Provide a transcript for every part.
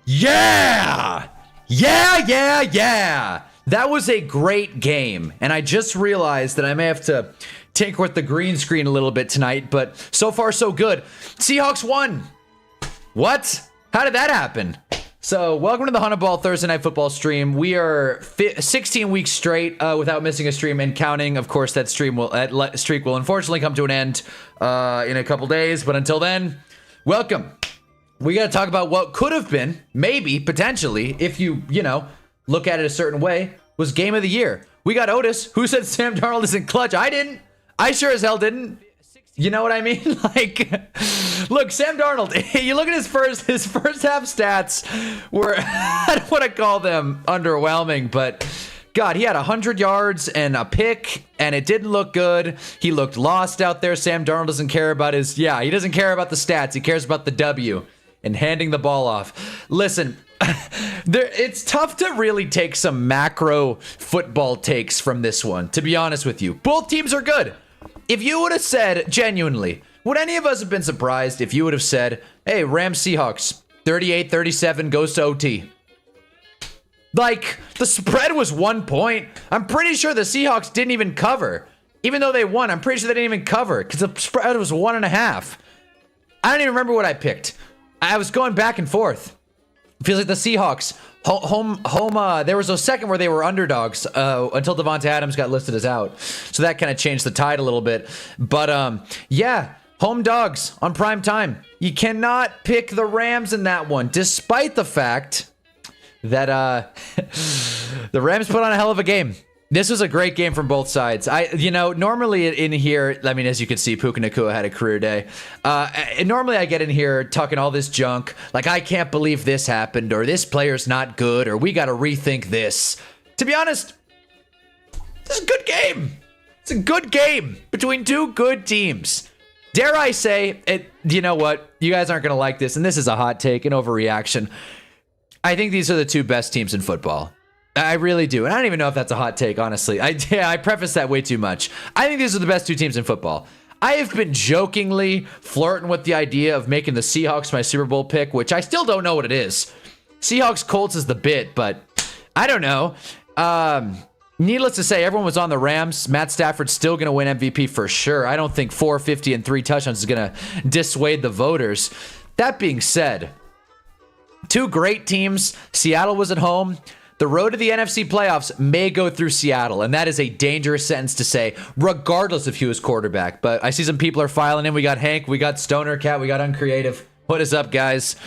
Yeah! Yeah! That was a great game. And I just realized that I may have to tinker with the green screen a little bit tonight, but so far so good. Seahawks won. What? How did that happen? So, welcome to the Hunnaball Thursday Night Football stream. We are 16 weeks straight without missing a stream and counting. Of course, that streak will unfortunately come to an end in a couple days. But until then, welcome. We got to talk about what could have been, maybe, potentially, if you look at it a certain way, was game of the year. We got Otis, who said Sam Darnold isn't clutch. I didn't. I sure as hell didn't. You know what I mean? Like, look, Sam Darnold, you look at his first half stats were, I don't want to call them underwhelming, but God, he had 100 yards and a pick, and it didn't look good. He looked lost out there. Sam Darnold doesn't care about he doesn't care about the stats. He cares about the W and handing the ball off. Listen, it's tough to really take some macro football takes from this one, to be honest with you. Both teams are good. If you would have said, genuinely, would any of us have been surprised if you would have said, hey, Rams Seahawks, 38-37 goes to OT? Like, the spread was 1 point. I'm pretty sure the Seahawks didn't even cover. Even though they won, I'm pretty sure they didn't even cover because the spread was 1.5. I don't even remember what I picked. I was going back and forth. It feels like the Seahawks there was a second where they were underdogs until Devonta Adams got listed as out, so that kind of changed the tide a little bit. But yeah, home dogs on prime time. You cannot pick the Rams in that one, despite the fact that the Rams put on a hell of a game. This was a great game from both sides. Normally in here, I mean, as you can see, Puka Nacua had a career day. Normally I get in here talking all this junk, like I can't believe this happened, or this player's not good, or we got to rethink this. To be honest, this is a good game. It's a good game between two good teams. Dare I say, you know what? You guys aren't going to like this, and this is a hot take, an overreaction. I think these are the two best teams in football. I really do. And I don't even know if that's a hot take, honestly. I preface that way too much. I think these are the best two teams in football. I have been jokingly flirting with the idea of making the Seahawks my Super Bowl pick, which I still don't know what it is. Seahawks Colts is the bit, but I don't know. Needless to say, everyone was on the Rams. Matt Stafford's still going to win MVP for sure. I don't think 450 and 3 touchdowns is going to dissuade the voters. That being said, two great teams. Seattle was at home. The road to the NFC playoffs may go through Seattle, and that is a dangerous sentence to say, regardless of who is quarterback. But I see some people are filing in. We got Hank, we got Stoner Cat, we got Uncreative. What is up, guys?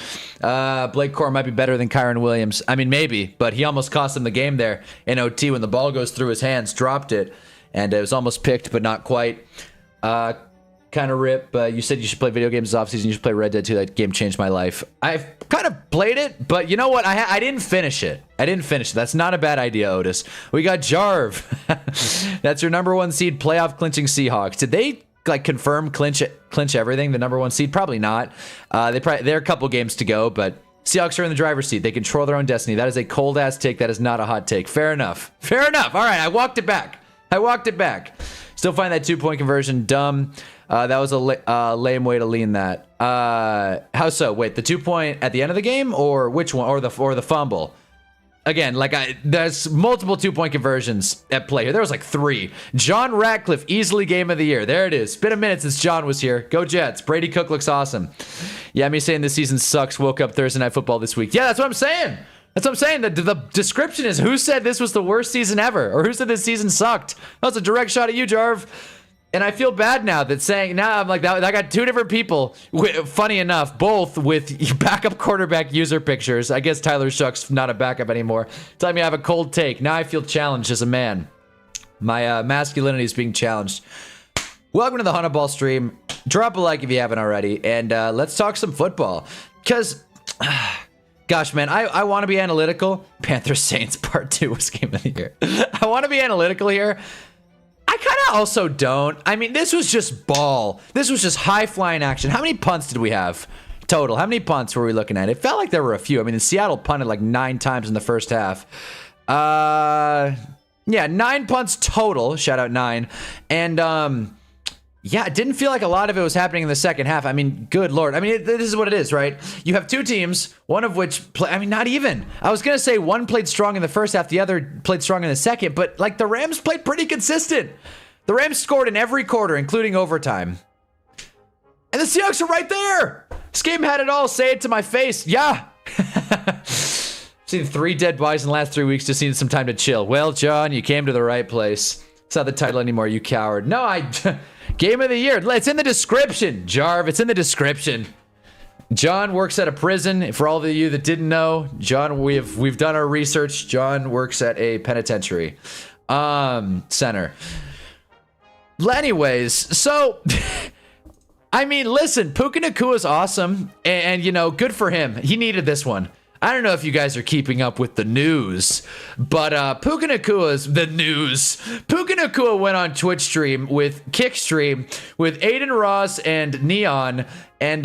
Blake Core might be better than Kyron Williams. I mean, maybe, but he almost cost him the game there in OT when the ball goes through his hands, dropped it, and it was almost picked, but not quite. Kind of rip. You said you should play video games this offseason. You should play Red Dead 2. That game changed my life. I've kind of played it, but you know what? I didn't finish it. That's not a bad idea, Otis. We got Jarv. That's your number 1 seed playoff clinching Seahawks. Did they confirm clinch everything? The number 1 seed? Probably not. They're a couple games to go, but Seahawks are in the driver's seat. They control their own destiny. That is a cold ass take. That is not a hot take. Fair enough. All right, I walked it back. Still find that 2-point conversion dumb. That was a lame way to lean that. How so? Wait, the 2-point at the end of the game, or which one? Or the fumble? Again, there's multiple 2-point conversions at play here. There was 3. John Ratcliffe, easily game of the year. There it is. It's been a minute since John was here. Go Jets. Brady Cook looks awesome. Yeah, me saying this season sucks. Woke up Thursday Night Football this week. Yeah, that's what I'm saying. The description is who said this was the worst season ever, or who said this season sucked. That was a direct shot at you, Jarv. And I feel bad now I'm like that. I got 2 different people. Funny enough, both with backup quarterback user pictures. I guess Tyler Shuck's not a backup anymore. Telling me I have a cold take. Now I feel challenged as a man. My masculinity is being challenged. Welcome to the Hunnaball stream. Drop a like if you haven't already, and let's talk some football. Because, gosh, man, I want to be analytical. Panthers Saints Part 2 was game of the year. I want to be analytical here. I kind of also don't. I mean, this was just ball. This was just high-flying action. How many punts did we have total? How many punts were we looking at? It felt like there were a few. I mean, Seattle punted 9 times in the first half. Yeah, 9 punts total. Shout out 9. And Yeah, it didn't feel like a lot of it was happening in the second half. I mean, good Lord. I mean, this is what it is, right? You have two teams, one of which, not even. I was going to say one played strong in the first half, the other played strong in the second, but like the Rams played pretty consistent. The Rams scored in every quarter, including overtime. And the Seahawks are right there. This game had it all. Say it to my face. Yeah. Seen 3 dead bodies in the last 3 weeks, just needed some time to chill. Well, John, you came to the right place. It's not the title anymore, you coward. No, Game of the year. It's in the description, Jarv. It's in the description. John works at a prison. For all of you that didn't know, John, we've done our research. John works at a penitentiary center. Anyways, so I mean, listen, Puka Nacua is awesome, and you know, good for him. He needed this one. I don't know if you guys are keeping up with the news, but Puka Nacua's the news. Puka Nacua went on Twitch stream with Kick stream with Aiden Ross and Neon, and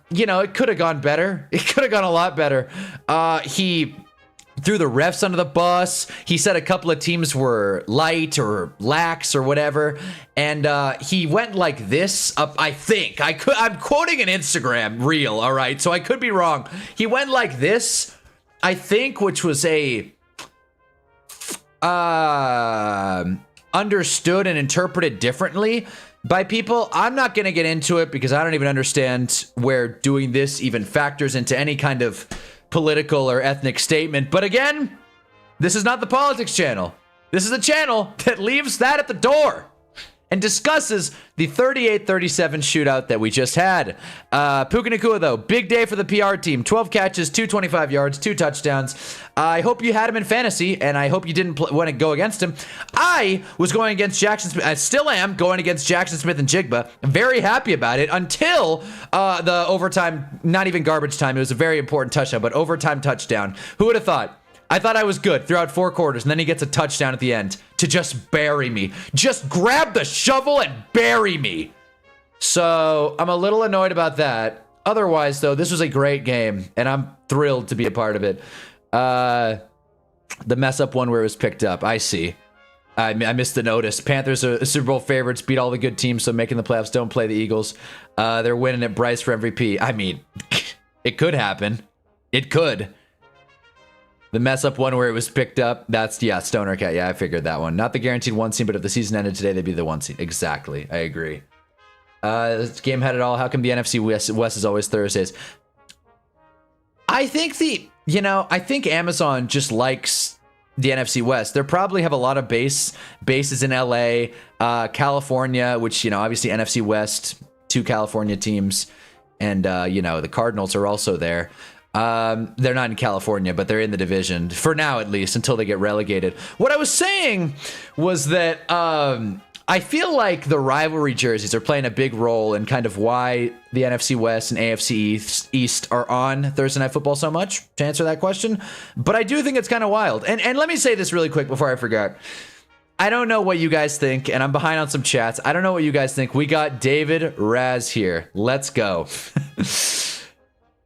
you know, it could have gone better. It could have gone a lot better. He threw the refs under the bus. He said a couple of teams were light or lax or whatever, and he went like this up. I think I'm quoting an Instagram reel, all right, so I could be wrong. He went like this, I think, which was a understood and interpreted differently by people. I'm not gonna get into it because I don't even understand where doing this even factors into any kind of political or ethnic statement. But again, this is not the politics channel. This is a channel that leaves that at the door and discusses the 38-37 shootout that we just had. Puka Nacua, though, big day for the PR team. 12 catches, 225 yards, 2 touchdowns. I hope you had him in fantasy, and I hope you didn't want to go against him. I was going against Jackson Smith. I still am going against Jackson Smith and Jigba. I'm very happy about it until the overtime, not even garbage time. It was a very important touchdown, but overtime touchdown. Who would have thought? I thought I was good throughout 4 quarters, and then he gets a touchdown at the end to just bury me. Just grab the shovel and bury me. So I'm a little annoyed about that. Otherwise, though, this was a great game, and I'm thrilled to be a part of it. The mess up one where it was picked up. I see. I missed the notice. Panthers are Super Bowl favorites, beat all the good teams, so making the playoffs, don't play the Eagles. They're winning at Bryce for MVP. I mean, it could happen. It could. The mess up one where it was picked up, that's, yeah, Stoner Cat. Yeah, I figured that one. Not the guaranteed 1 seed, but if the season ended today, they'd be the 1 seed. Exactly. I agree. This game had it all. How come the NFC West is always Thursdays? I think I think Amazon just likes the NFC West. They probably have a lot of bases in LA, California, which, you know, obviously NFC West, 2 California teams, and, you know, the Cardinals are also there. They're not in California, but they're in the division for now, at least, until they get relegated. What I was saying was that I feel like the rivalry jerseys are playing a big role in kind of why the NFC West and AFC East are on Thursday Night Football so much, to answer that question. But I do think it's kind of wild. And let me say this really quick before I forget. I don't know what you guys think, and I'm behind on some chats. I don't know what you guys think. We got David Raz here. Let's go.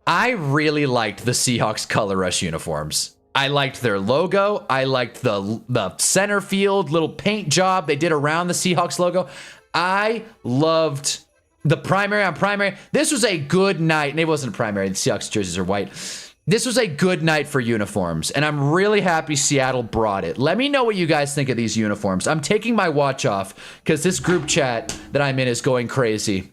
I really liked the Seahawks color rush uniforms. I liked their logo. I liked the center field little paint job they did around the Seahawks logo. I loved the primary on primary. This was a good night. And it wasn't a primary. The Seahawks jerseys are white. This was a good night for uniforms, and I'm really happy Seattle brought it. Let me know what you guys think of these uniforms. I'm taking my watch off because this group chat that I'm in is going crazy,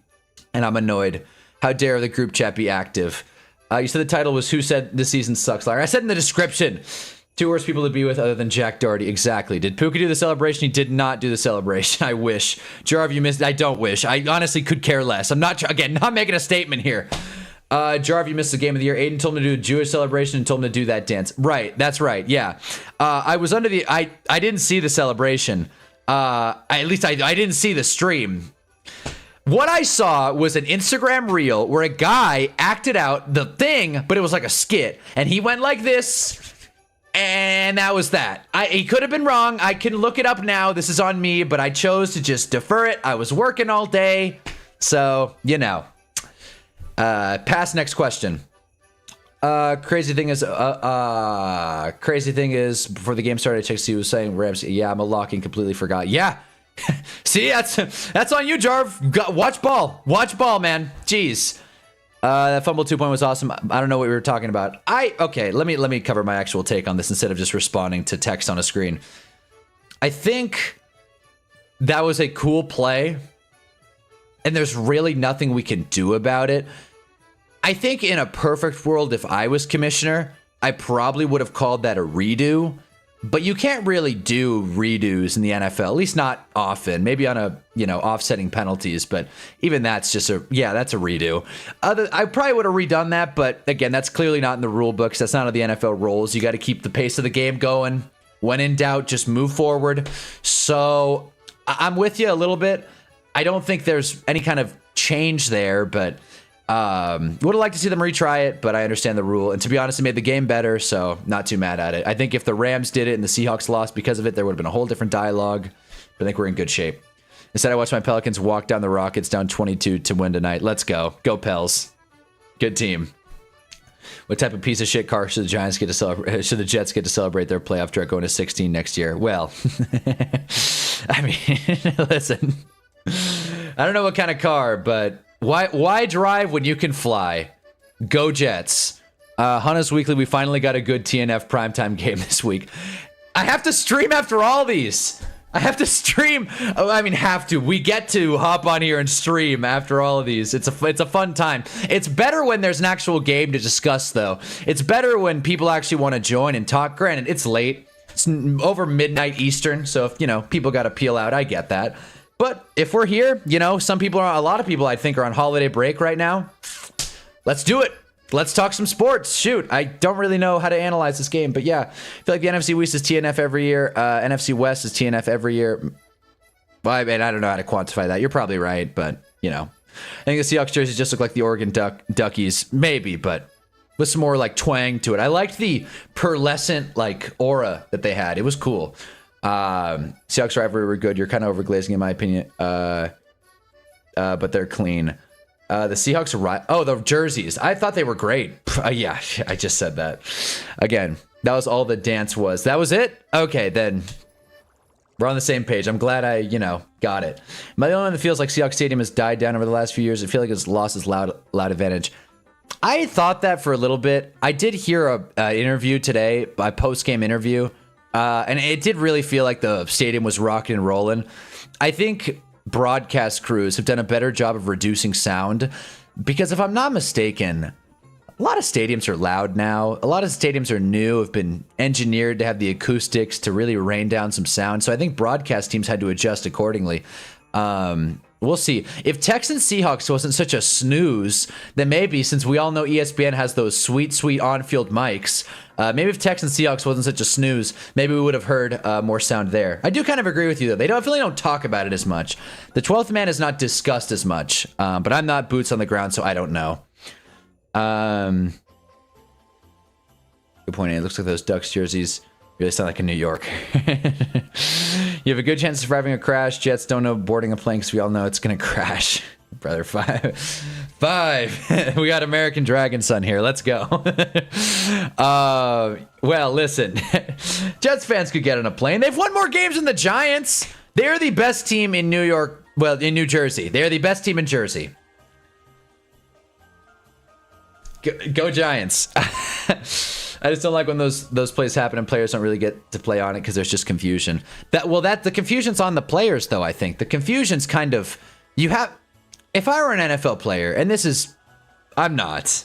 and I'm annoyed. How dare the group chat be active? You said the title was Who Said This Season Sucks, Larry? I said in the description, 2 worst people to be with other than Jack Doherty. Exactly. Did Puka do the celebration? He did not do the celebration. I wish. Jarv, you missed. I don't wish. I honestly could care less. I'm not, again, not making a statement here. Jarv, you missed the game of the year. Aiden told me to do a Jewish celebration and told me to do that dance. Right. That's right. Yeah. I was under the, I didn't see the celebration. At least I didn't see the stream. What I saw was an Instagram reel where a guy acted out the thing, but it was like a skit. And he went like this, and that was that. He could have been wrong. I can look it up now. This is on me, but I chose to just defer it. I was working all day. So, you know. Pass next question. Crazy thing is, before the game started, I checked, he was saying Rams. Yeah, I'm a lock and completely forgot. Yeah. See, that's on you, Jarv. Watch ball, man. Jeez. That fumble 2-point was awesome. I don't know what we were talking about. Okay, let me cover my actual take on this instead of just responding to text on a screen. I think that was a cool play, and there's really nothing we can do about it. I think in a perfect world, if I was commissioner, I probably would have called that a redo. But you can't really do redos in the NFL, at least not often. Maybe on a, offsetting penalties, but even that's just that's a redo. I probably would have redone that, but again, that's clearly not in the rule books. That's not how the NFL rolls. You got to keep the pace of the game going. When in doubt, just move forward. So I'm with you a little bit. I don't think there's any kind of change there, but would have liked to see them retry it, but I understand the rule. And to be honest, it made the game better, so not too mad at it. I think if the Rams did it and the Seahawks lost because of it, there would have been a whole different dialogue. But I think we're in good shape. Instead, I watched my Pelicans walk down the Rockets down 22 to win tonight. Let's go. Go Pels. Good team. What type of piece of shit car should the Giants get to celebrate? Should the Jets get to celebrate their playoff trek going to 16 next year? Well, I mean, listen. I don't know what kind of car, but why drive when you can fly? Go Jets. Hunna's Weekly, we finally got a good TNF primetime game this week. I have to stream after all these. I have to stream. We get to hop on here and stream after all of these. It's a fun time. It's better when there's an actual game to discuss, though. It's better when people actually want to join and talk. Granted, it's late. It's over midnight Eastern, so if, people got to peel out, I get that. But if we're here, a lot of people I think are on holiday break right now. Let's do it. Let's talk some sports. Shoot, I don't really know how to analyze this game, but yeah, I feel like the NFC East is TNF every year. NFC West is TNF every year. Well, I don't know how to quantify that. You're probably right, but I think the Seahawks jerseys just look like the Oregon Duckies, maybe, but with some more like twang to it. I liked the pearlescent like aura that they had. It was cool. Seahawks rivalry were good. You're kind of overglazing in my opinion, but they're clean. The Seahawks the jerseys. I thought they were great. Yeah, I just said that. Again, that was all the dance was. That was it? Okay, then we're on the same page. I'm glad I, got it. Am I the only one that feels like Seahawks Stadium has died down over the last few years? I feel like it's lost its loud advantage. I thought that for a little bit. I did hear a interview today, a post-game interview, and it did really feel like the stadium was rocking and rolling. I think broadcast crews have done a better job of reducing sound because if I'm not mistaken, a lot of stadiums are loud now. A lot of stadiums are new, have been engineered to have the acoustics to really rain down some sound. So I think broadcast teams had to adjust accordingly. We'll see. If Texans Seahawks wasn't such a snooze, then maybe, since we all know ESPN has those sweet, sweet on-field mics, maybe if Texans Seahawks wasn't such a snooze, maybe we would have heard more sound there. I do kind of agree with you, though. They definitely don't talk about it as much. The 12th man is not discussed as much, but I'm not boots on the ground, so I don't know. Good point. It looks like those Ducks jerseys really sound like in New York. You have a good chance of surviving a crash. Jets don't know boarding a plane because we all know it's going to crash. Brother, five. We got American Dragon Son here. Let's go. Well, listen. Jets fans could get on a plane. They've won more games than the Giants. They're the best team in New York. Well, in New Jersey. They're the best team in Jersey. Go Giants. I just don't like when those plays happen and players don't really get to play on it because there's just confusion. The confusion's on the players, though. I think the confusion's kind of if I were an NFL player, and I'm not,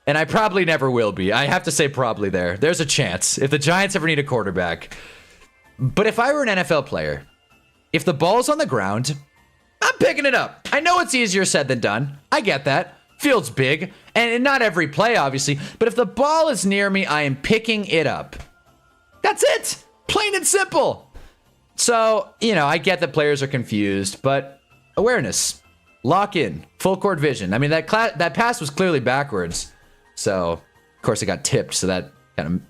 and I probably never will be. I have to say probably there's a chance if the Giants ever need a quarterback. But if I were an NFL player, if the ball's on the ground, I'm picking it up. I know it's easier said than done. I get that. Field's big, and not every play, obviously, but if the ball is near me, I am picking it up. That's it. Plain and simple. So, I get that players are confused, but awareness, lock in, full court vision. I mean, that pass was clearly backwards, so of course it got tipped, so that kind of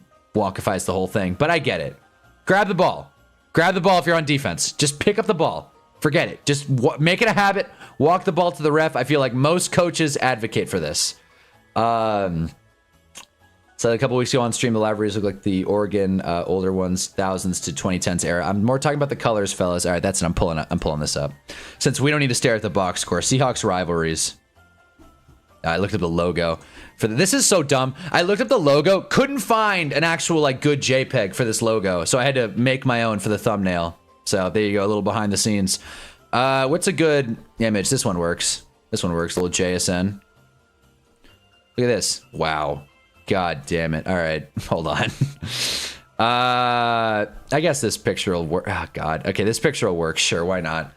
walkifies the whole thing, but I get it. Grab the ball. Grab the ball if you're on defense. Just pick up the ball. Forget it. Just make it a habit. Walk the ball to the ref. I feel like most coaches advocate for this. So a couple weeks ago on stream, the libraries look like the Oregon older ones, thousands to 2010s era. I'm more talking about the colors, fellas. All right, that's it. I'm pulling this up. Since we don't need to stare at the box score. Seahawks rivalries. I looked up the logo for this is so dumb. I looked up the logo, couldn't find an actual like good JPEG for this logo, so I had to make my own for the thumbnail. So there you go, a little behind the scenes. What's a good image? This one works. This one works. A little JSN. Look at this. Wow. God damn it. All right, hold on. I guess this picture will work. Oh God. Okay, this picture will work. Sure, why not?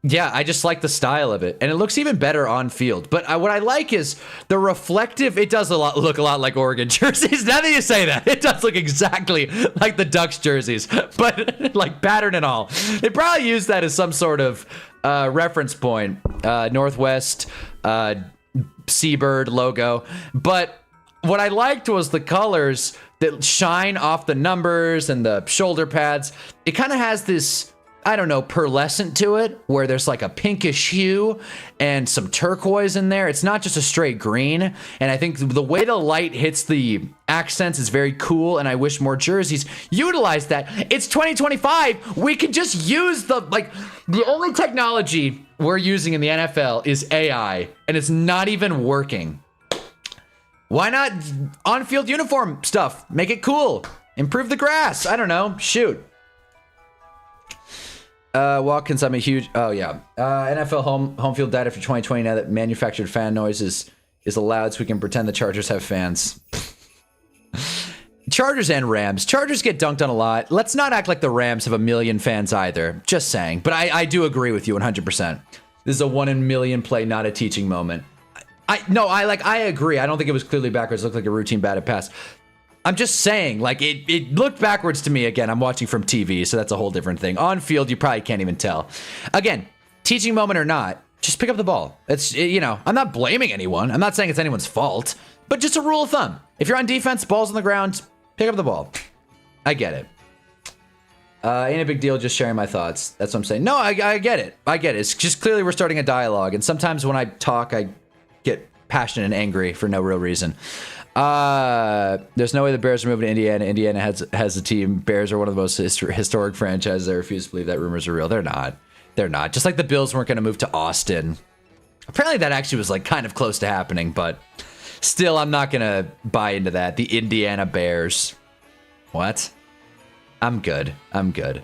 Yeah, I just like the style of it, and it looks even better on field. But what I like is the reflective. It does look a lot like Oregon jerseys. Now that you say that, it does look exactly like the Ducks jerseys, but like pattern and all. They probably use that as some sort of reference point. Northwest Seabird logo. But what I liked was the colors that shine off the numbers and the shoulder pads. It kind of has this, I don't know, pearlescent to it, where there's like a pinkish hue and some turquoise in there. It's not just a straight green. And I think the way the light hits the accents is very cool, and I wish more jerseys utilize that. It's 2025. We can just use the only technology we're using in the NFL is AI, and it's not even working. Why not on-field uniform stuff? Make it cool. Improve the grass. I don't know. Shoot. Watkins, I'm a huge... Oh, yeah. NFL home field data for 2020 now that manufactured fan noise is allowed, so we can pretend the Chargers have fans. Chargers and Rams. Chargers get dunked on a lot. Let's not act like the Rams have a million fans either. Just saying. But I do agree with you 100%. This is a 1 in a million play, not a teaching moment. I agree. I don't think it was clearly backwards. It looked like a routine batted pass. I'm just saying, like, it looked backwards to me. Again, I'm watching from TV, so that's a whole different thing. On field, you probably can't even tell. Again, teaching moment or not, just pick up the ball. It's, I'm not blaming anyone. I'm not saying it's anyone's fault, but just a rule of thumb. If you're on defense, ball's on the ground, pick up the ball. I get it. Ain't a big deal, just sharing my thoughts. That's what I'm saying. No, I get it. I get it. It's just clearly we're starting a dialogue, and sometimes when I talk, I get passionate and angry for no real reason. There's no way the Bears are moving to Indiana. Indiana has a team. Bears are one of the most historic franchises. I refuse to believe that rumors are real. They're not. They're not. Just like the Bills weren't going to move to Austin. Apparently that actually was like kind of close to happening, but still, I'm not going to buy into that. The Indiana Bears. What? I'm good. I'm good.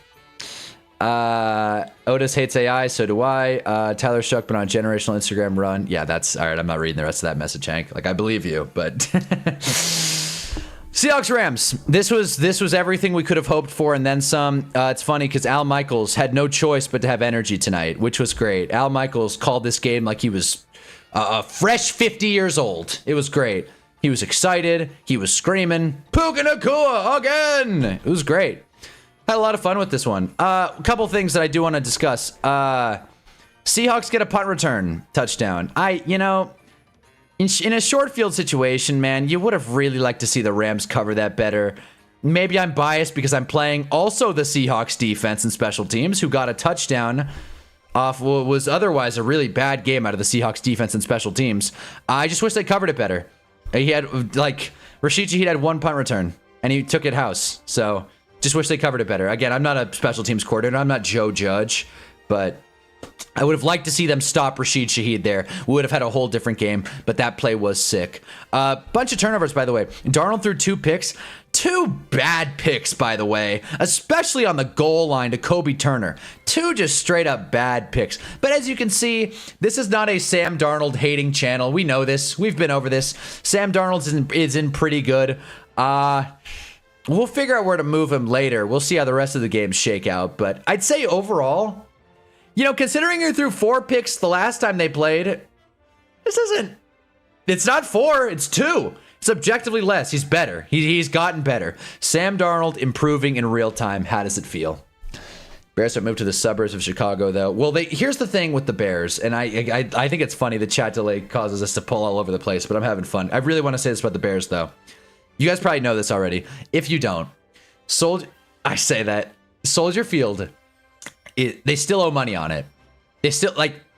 Otis hates AI, so do I. Tyler Shuck been on a generational Instagram run. Yeah, that's all right. I'm not reading the rest of that message, Hank. Like, I believe you, but Seahawks Rams. This was everything we could have hoped for and then some. It's funny because Al Michaels had no choice but to have energy tonight, which was great. Al Michaels called this game like he was a fresh 50 years old. It was great. He was excited. He was screaming, Puka Nakua again. It was great. Had a lot of fun with this one. A couple things that I do want to discuss. Seahawks get a punt return touchdown. In a short field situation, man, you would have really liked to see the Rams cover that better. Maybe I'm biased because I'm playing also the Seahawks defense and special teams, who got a touchdown off what was otherwise a really bad game out of the Seahawks defense and special teams. I just wish they covered it better. He had, Rashid Shaheed had one punt return, and he took it house. So just wish they covered it better. Again, I'm not a special teams coordinator. I'm not Joe Judge, but I would have liked to see them stop Rashid Shaheed there. We would have had a whole different game, but that play was sick. Bunch of turnovers, by the way. Darnold threw 2 picks. 2 bad picks, by the way, especially on the goal line to Kobe Turner. 2 just straight up bad picks. But as you can see, this is not a Sam Darnold hating channel. We know this. We've been over this. Sam Darnold is in pretty good. We'll figure out where to move him later. We'll see how the rest of the games shake out. But I'd say overall, considering you threw 4 picks the last time they played, it's not 4, it's 2. It's objectively less. He's better. He's gotten better. Sam Darnold improving in real time. How does it feel? Bears have moved to the suburbs of Chicago, though. Well, here's the thing with the Bears, and I think it's funny the chat delay causes us to pull all over the place, but I'm having fun. I really want to say this about the Bears, though. You guys probably know this already. If you don't, Soldier Field, they still owe money on it. They still,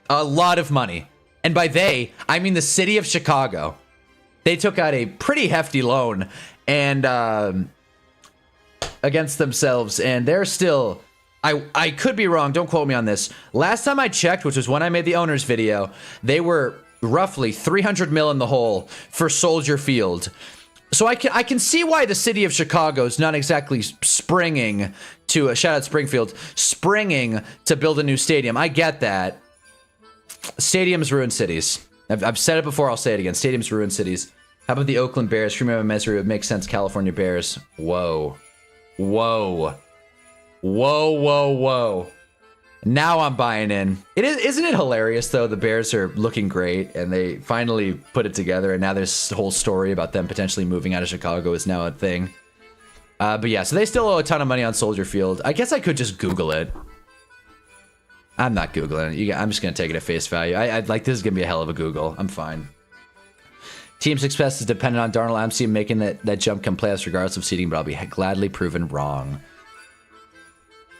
a lot of money. And by they, I mean the city of Chicago. they took out a pretty hefty loan and against themselves, and they're still... I could be wrong, don't quote me on this. Last time I checked, which was when I made the owners video, they were roughly 300 mil in the hole for Soldier Field. So I can see why the city of Chicago is not exactly springing to, shout out Springfield, springing to build a new stadium. I get that. Stadiums ruin cities. I've said it before, I'll say it again. Stadiums ruin cities. How about the Oakland Bears? Freeman Mesri would make sense. California Bears. Whoa. Whoa. Whoa, whoa, whoa. Now I'm buying in. Isn't it hilarious, though? The Bears are looking great, and they finally put it together, and now this whole story about them potentially moving out of Chicago is now a thing. But yeah, so they still owe a ton of money on Soldier Field. I guess I could just Google it. I'm not Googling it. I'm just going to take it at face value. I'd like, this is going to be a hell of a Google. I'm fine. Team success is dependent on Darnold. I'm seeing making that jump come playoffs regardless of seeding, but I'll be gladly proven wrong.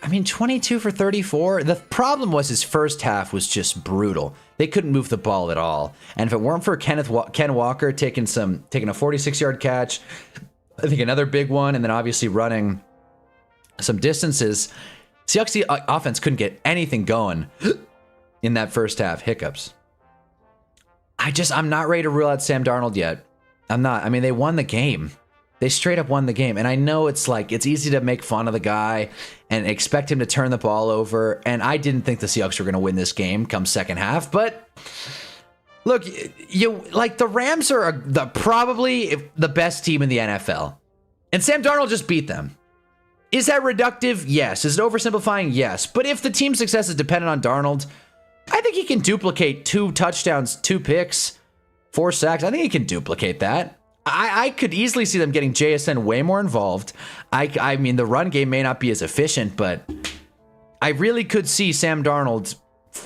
I mean, 22 for 34. The problem was his first half was just brutal. They couldn't move the ball at all. And if it weren't for Ken Walker taking a 46-yard catch, I think another big one, and then obviously running some distances, Seahawks offense couldn't get anything going in that first half. Hiccups. I'm not ready to rule out Sam Darnold yet. I'm not. I mean, they won the game. They straight up won the game. And I know it's easy to make fun of the guy and expect him to turn the ball over. And I didn't think the Seahawks were going to win this game come second half. But look, the Rams are probably the best team in the NFL. And Sam Darnold just beat them. Is that reductive? Yes. Is it oversimplifying? Yes. But if the team's success is dependent on Darnold, I think he can duplicate 2 touchdowns, 2 picks, 4 sacks. I think he can duplicate that. I could easily see them getting JSN way more involved. I mean, the run game may not be as efficient, but I really could see Sam Darnold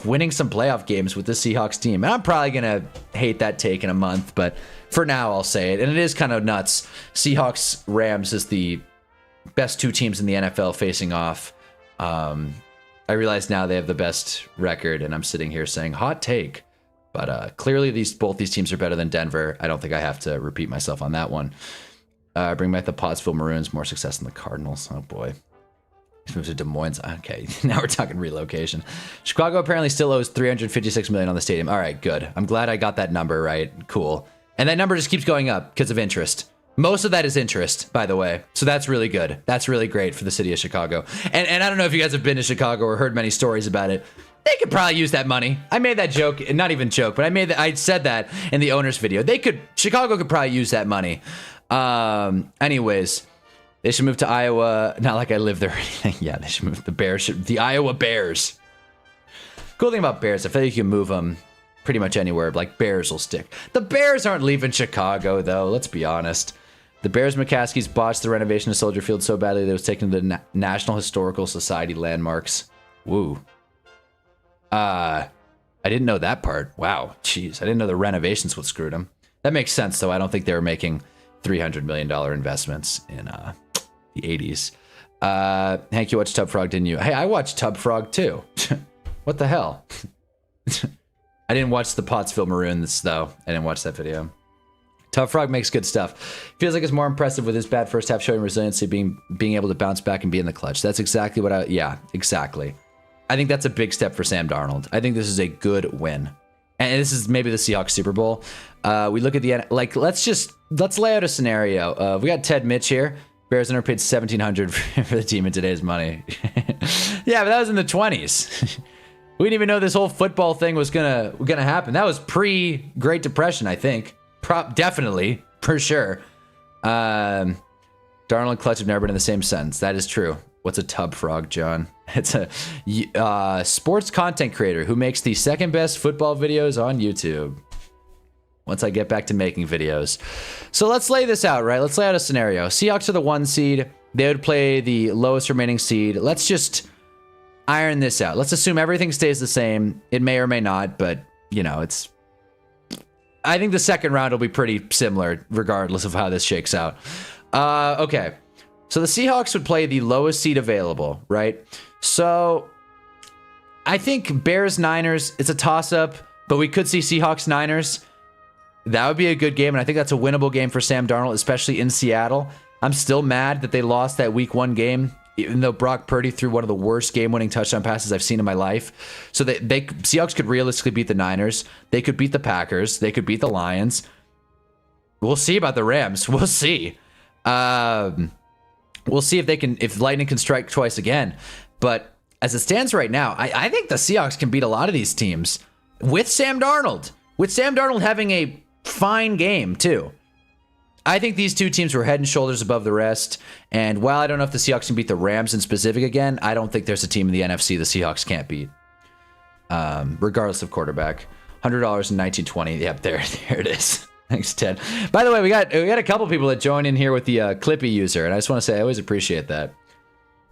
winning some playoff games with the Seahawks team. And I'm probably going to hate that take in a month, but for now I'll say it. And it is kind of nuts. Seahawks Rams is the best 2 teams in the NFL facing off. I realize now they have the best record, and I'm sitting here saying hot take. But clearly, both these teams are better than Denver. I don't think I have to repeat myself on that one. Bring back the Pottsville Maroons. More success than the Cardinals. Oh, boy. Let's move to Des Moines. Okay, now we're talking relocation. Chicago apparently still owes $356 million on the stadium. All right, good. I'm glad I got that number right. Cool. And that number just keeps going up because of interest. Most of that is interest, by the way. So that's really good. That's really great for the city of Chicago. And I don't know if you guys have been to Chicago or heard many stories about it. They could probably use that money. I made that joke, not even joke, but I said that in the owners video. Chicago could probably use that money. Anyways, they should move to Iowa. Not like I live there or anything. Yeah, they should move the Iowa Bears. Cool thing about Bears, I feel like you can move them pretty much anywhere. Like Bears will stick. The Bears aren't leaving Chicago though. Let's be honest. The Bears McCaskies botched the renovation of Soldier Field so badly that it was taken to the National Historical Society landmarks. Woo. I didn't know that part. Wow. Jeez. I didn't know the renovations would screw them. That makes sense, though. I don't think they were making $300 million investments in the 80s. Hank, you watched Tub Frog, didn't you? Hey, I watched Tub Frog, too. What the hell? I didn't watch the Pottsville Maroons, though. I didn't watch that video. Tub Frog makes good stuff. Feels like it's more impressive with his bad first half showing resiliency, being able to bounce back and be in the clutch. That's exactly what yeah, exactly. I think that's a big step for Sam Darnold. I think this is a good win. And this is maybe the Seahawks Super Bowl. We look at let's lay out a scenario. We got Ted Mitch here. Bears underpaid $1,700 for the team in today's money. Yeah, but that was in the 20s. We didn't even know this whole football thing was gonna happen. That was pre-Great Depression, I think. Definitely, for sure. Darnold and Clutch have never been in the same sentence. That is true. What's a Tub Frog, John? It's a sports content creator who makes the second best football videos on YouTube. Once I get back to making videos. So let's lay this out, right? Let's lay out a scenario. Seahawks are the 1 seed. They would play the lowest remaining seed. Let's just iron this out. Let's assume everything stays the same. It may or may not, but, I think the second round will be pretty similar regardless of how this shakes out. Okay. So the Seahawks would play the lowest seed available, right? So I think Bears-Niners, it's a toss-up, but we could see Seahawks-Niners. That would be a good game, and I think that's a winnable game for Sam Darnold, especially in Seattle. I'm still mad that they lost that Week 1 game, even though Brock Purdy threw one of the worst game-winning touchdown passes I've seen in my life. So Seahawks could realistically beat the Niners. They could beat the Packers. They could beat the Lions. We'll see about the Rams. We'll see. We'll see if Lightning can strike twice again. But as it stands right now, I think the Seahawks can beat a lot of these teams with Sam Darnold. With Sam Darnold having a fine game, too. I think these two teams were head and shoulders above the rest. And while I don't know if the Seahawks can beat the Rams in specific again, I don't think there's a team in the NFC the Seahawks can't beat. Regardless of quarterback. $100 in 1920. Yep, there it is. Thanks, Ted. By the way, we got a couple people that joined in here with the Clippy user, and I just want to say I always appreciate that.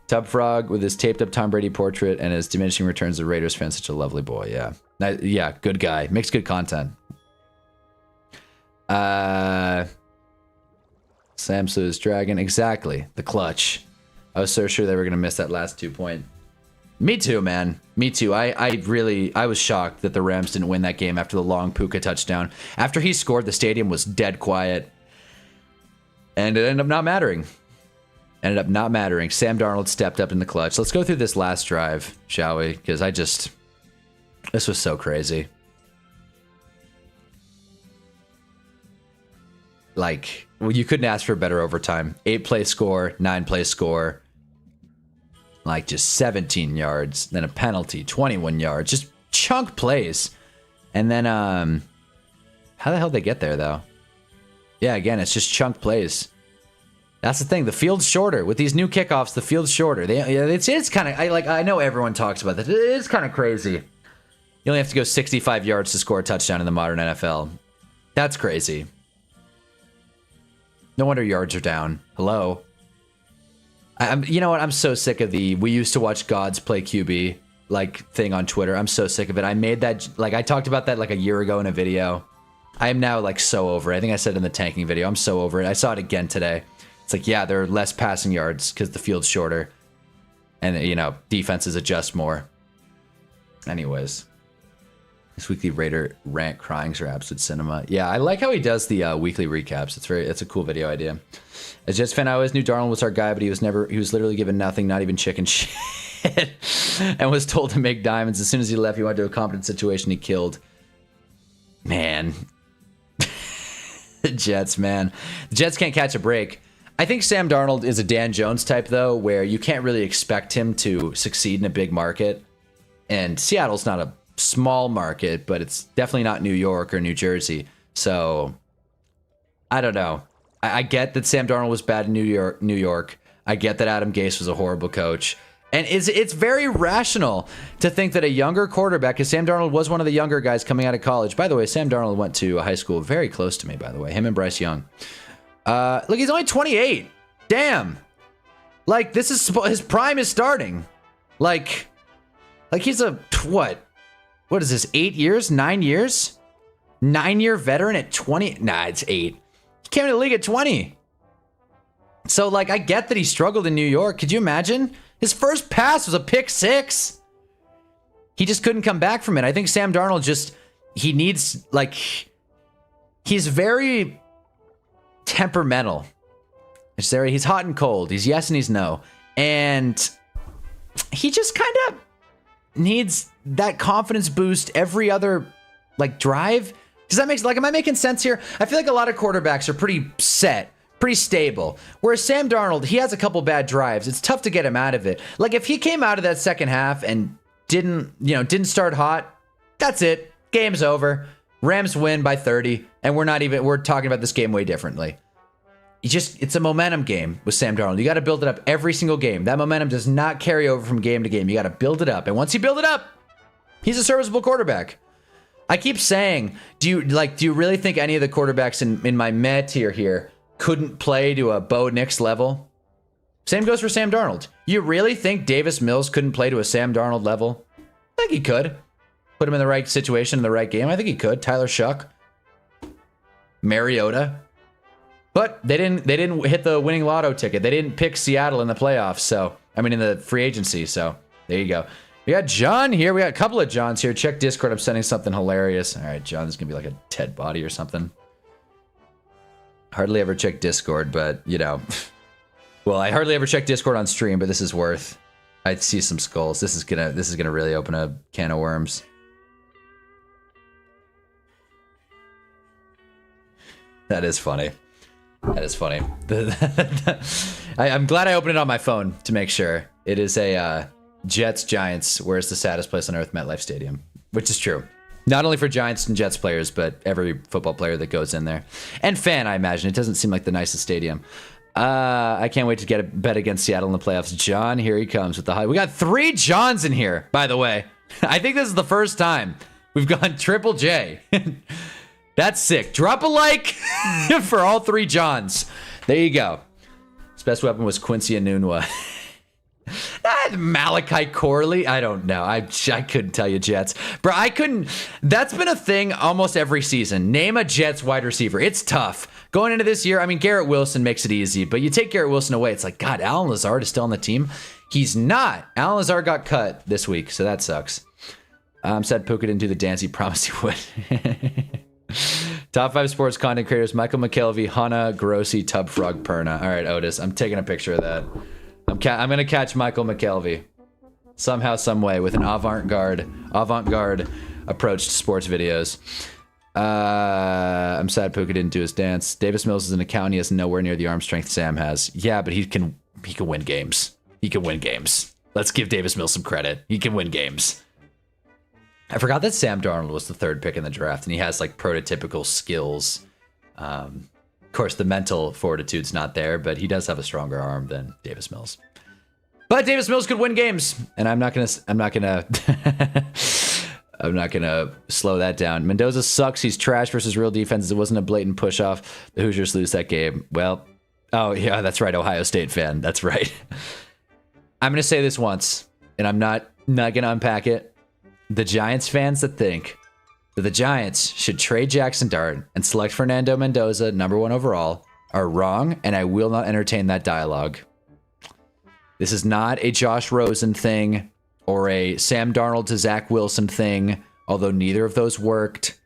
Tub Frog with his taped up Tom Brady portrait and his diminishing returns of Raiders fan, such a lovely boy. Yeah, yeah, good guy, makes good content. Sam Sue's Dragon, exactly the clutch. I was so sure they were gonna miss that last 2-point. Me too, man. Me too. I was shocked that the Rams didn't win that game after the long Puka touchdown. After he scored, the stadium was dead quiet. And it ended up not mattering. Sam Darnold stepped up in the clutch. Let's go through this last drive, shall we? Because this was so crazy. Like, well, you couldn't ask for a better overtime. 8-play score, 9-play score. Like, just 17 yards, then a penalty, 21 yards. Just chunk plays. And then, how the hell did they get there, though? Yeah, again, it's just chunk plays. That's the thing. The field's shorter. With these new kickoffs, the field's shorter. It's kind of, I know everyone talks about this. It's kind of crazy. You only have to go 65 yards to score a touchdown in the modern NFL. That's crazy. No wonder yards are down. Hello. You know what? I'm so sick of we used to watch gods play QB thing on Twitter. I'm so sick of it. I made that, I talked about that a year ago in a video. I am now so over it. I think I said in the tanking video, I'm so over it. I saw it again today. It's yeah, there are less passing yards because the field's shorter. And, defenses adjust more. Anyways. This weekly Raider rant cryings are absolute cinema. Yeah, I like how he does the weekly recaps. It's a cool video idea. As Jets fan, I always knew Darnold was our guy, but he was literally given nothing, not even chicken shit, and was told to make diamonds. As soon as he left, he went to a competent situation he killed. Man. The Jets, man. The Jets can't catch a break. I think Sam Darnold is a Dan Jones type, though, where you can't really expect him to succeed in a big market. And Seattle's not a small market, but it's definitely not New York or New Jersey. So, I don't know. I get that Sam Darnold was bad in New York. I get that Adam Gase was a horrible coach. And it's very rational to think that a younger quarterback, because Sam Darnold was one of the younger guys coming out of college. By the way, Sam Darnold went to a high school very close to me, by the way. Him and Bryce Young. Look, he's only 28. Damn. This is his prime is starting. He's a, what? What is this, 8 years? 9 years? 9-year veteran at 20? Nah, it's 8. He came into the league at 20. So, I get that he struggled in New York. Could you imagine? His first pass was a pick 6. He just couldn't come back from it. I think Sam Darnold he needs, he's very temperamental. He's hot and cold. He's yes and he's no. And he just kind of needs that confidence boost every other, drive. Does that make, am I making sense here? I feel like a lot of quarterbacks are pretty set, pretty stable. Whereas Sam Darnold, he has a couple bad drives. It's tough to get him out of it. If he came out of that second half and didn't start hot, that's it. Game's over. Rams win by 30, and we're talking about this game way differently. It's a momentum game with Sam Darnold. You got to build it up every single game. That momentum does not carry over from game to game. You got to build it up. And once you build it up, he's a serviceable quarterback. I keep saying, do you really think any of the quarterbacks in my meh tier here couldn't play to a Bo Nix level? Same goes for Sam Darnold. You really think Davis Mills couldn't play to a Sam Darnold level? I think he could. Put him in the right situation in the right game. I think he could. Tyler Shuck. Mariota. But they didn't hit the winning lotto ticket. They didn't pick Seattle in the playoffs, so in the free agency, so there you go. We got John here. We got a couple of Johns here. Check Discord. I'm sending something hilarious. All right, John, this is going to be like a Ted body or something. Hardly ever check Discord, but you know. Well, I hardly ever check Discord on stream, but this is worth. I see some skulls. This is gonna really open a can of worms. That is funny. That is funny. I'm glad I opened it on my phone to make sure. It is a Jets Giants. Where's the saddest place on earth? MetLife Stadium, which is true. Not only for Giants and Jets players, but every football player that goes in there. And fan, I imagine. It doesn't seem like the nicest stadium. I can't wait to get a bet against Seattle in the playoffs. John, here he comes with the high. We got 3 Johns in here, by the way. I think this is the first time we've gone Triple J. That's sick. Drop a like for all 3 Johns. There you go. His best weapon was Quincy Enunwa. Malachi Corley? I don't know. I couldn't tell you, Jets. Bro, I couldn't. That's been a thing almost every season. Name a Jets wide receiver. It's tough. Going into this year, I mean, Garrett Wilson makes it easy, but you take Garrett Wilson away, it's like, God, Alan Lazard is still on the team? He's not. Alan Lazard got cut this week, so that sucks. Sad Puka didn't do the dance he promised he would. Top 5 sports content creators: Michael McKelvey, Hannah, Grossi, Tub Frog, Perna. All right, Otis, I'm taking a picture of that. I'm gonna catch Michael McKelvey somehow, some way, with an avant-garde approach to sports videos. I'm sad Puka didn't do his dance. Davis Mills is an accountant. He has nowhere near the arm strength Sam has. Yeah, but he can win games. He can win games. Let's give Davis Mills some credit. He can win games. I forgot that Sam Darnold was the 3rd pick in the draft, and he has like prototypical skills. Of course, the mental fortitude's not there, but he does have a stronger arm than Davis Mills. But Davis Mills could win games, and I'm not gonna slow that down. Mendoza sucks. He's trash versus real defenses. It wasn't a blatant push off. The Hoosiers lose that game. Well, oh yeah, that's right. Ohio State fan. That's right. I'm gonna say this once, and I'm not gonna unpack it. The Giants fans that think that the Giants should trade Jackson Dart and select Fernando Mendoza #1 overall are wrong, and I will not entertain that dialogue. This is not a Josh Rosen thing or a Sam Darnold to Zach Wilson thing, although neither of those worked.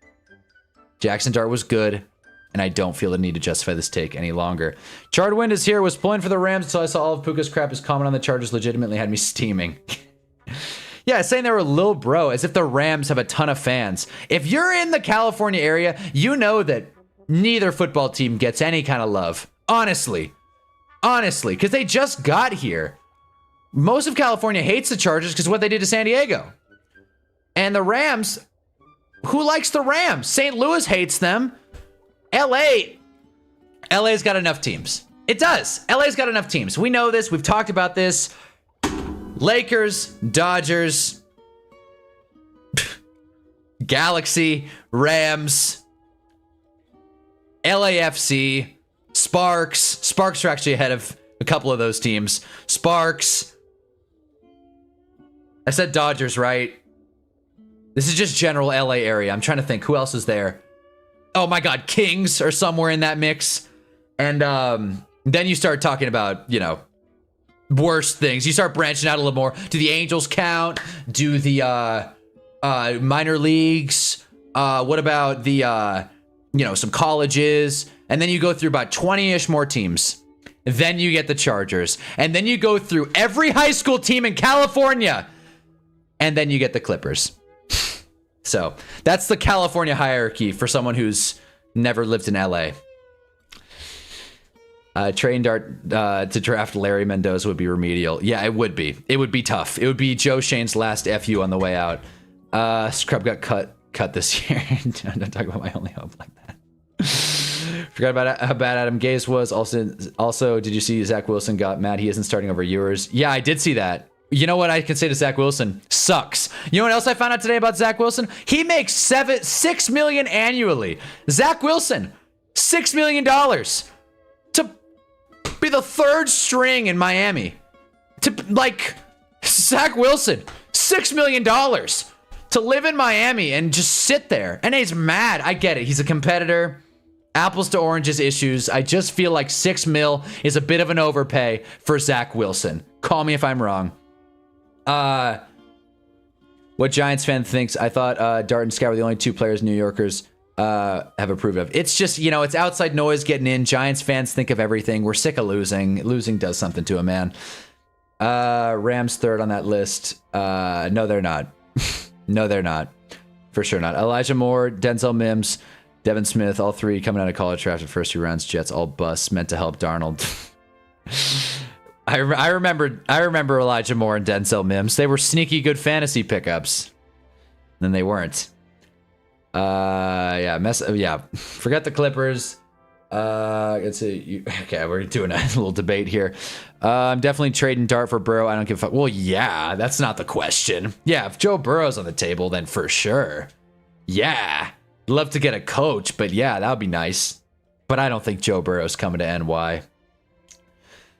Jackson Dart was good, and I don't feel the need to justify this take any longer. Charred Wind is here, was pulling for the Rams until I saw all of Puka's crap. His comment on the Chargers legitimately had me steaming. Yeah, saying they were Lil Bro, as if the Rams have a ton of fans. If you're in the California area, you know that neither football team gets any kind of love. Honestly, because they just got here. Most of California hates the Chargers because of what they did to San Diego. And the Rams, who likes the Rams? St. Louis hates them. LA's got enough teams. It does. LA's got enough teams. We know this. We've talked about this. Lakers, Dodgers, Galaxy, Rams, LAFC, Sparks. Sparks are actually ahead of a couple of those teams. Sparks. I said Dodgers, right? This is just general LA area. I'm trying to think. Who else is there? Oh my God, Kings are somewhere in that mix. And then you start talking about, you know, worse things. You start branching out a little more. Do the Angels count? Do the minor leagues? What about the, some colleges? And then you go through about 20-ish more teams. Then you get the Chargers. And then you go through every high school team in California. And then you get the Clippers. So that's the California hierarchy for someone who's never lived in LA. Train Dart to draft Larry Mendoza would be remedial. Yeah, it would be. It would be tough. It would be Joe Shane's last FU on the way out. Scrub got cut this year. Don't talk about my only hope like that. Forgot about how bad Adam Gase was. Also, did you see Zach Wilson got mad he isn't starting over Ewers? Yeah, I did see that. You know what I can say to Zach Wilson? Sucks. You know what else I found out today about Zach Wilson? He makes $6 million annually. Zach Wilson, $6 million to be the 3rd string in Miami. Zach Wilson, $6 million to live in Miami and just sit there. And he's mad. I get it. He's a competitor. Apples to oranges issues. I just feel like $6 million is a bit of an overpay for Zach Wilson. Call me if I'm wrong. What Giants fan thinks? I thought Dart and Scout were the only 2 players New Yorkers have approved of. It's just, you know, it's outside noise getting in. Giants fans think of everything. We're sick of losing. Losing does something to a man. Rams third on that list. No, they're not. No, they're not. For sure not. Elijah Moore, Denzel Mims, Devin Smith, all three coming out of college drafted first 2 rounds. Jets all busts, meant to help Darnold. I remember Elijah Moore and Denzel Mims. They were sneaky good fantasy pickups. Then they weren't. Yeah. Forget the Clippers. Let's see. Okay, we're doing a little debate here. I'm definitely trading Dart for Burrow. I don't give a fuck. Well, yeah, that's not the question. Yeah, if Joe Burrow's on the table, then for sure. Yeah. Love to get a coach, but yeah, that would be nice. But I don't think Joe Burrow's coming to NY.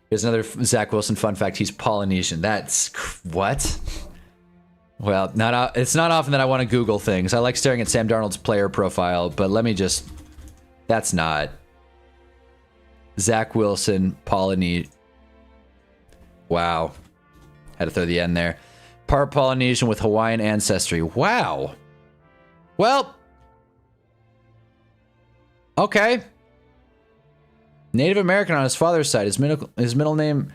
Here's another Zach Wilson fun fact. He's Polynesian. That's what? Well, it's not often that I want to Google things. I like staring at Sam Darnold's player profile, but let me just... That's not... Zach Wilson, Polynesian. Wow. Had to throw the N there. Part Polynesian with Hawaiian ancestry. Wow. Well. Okay. Native American on his father's side. His middle name,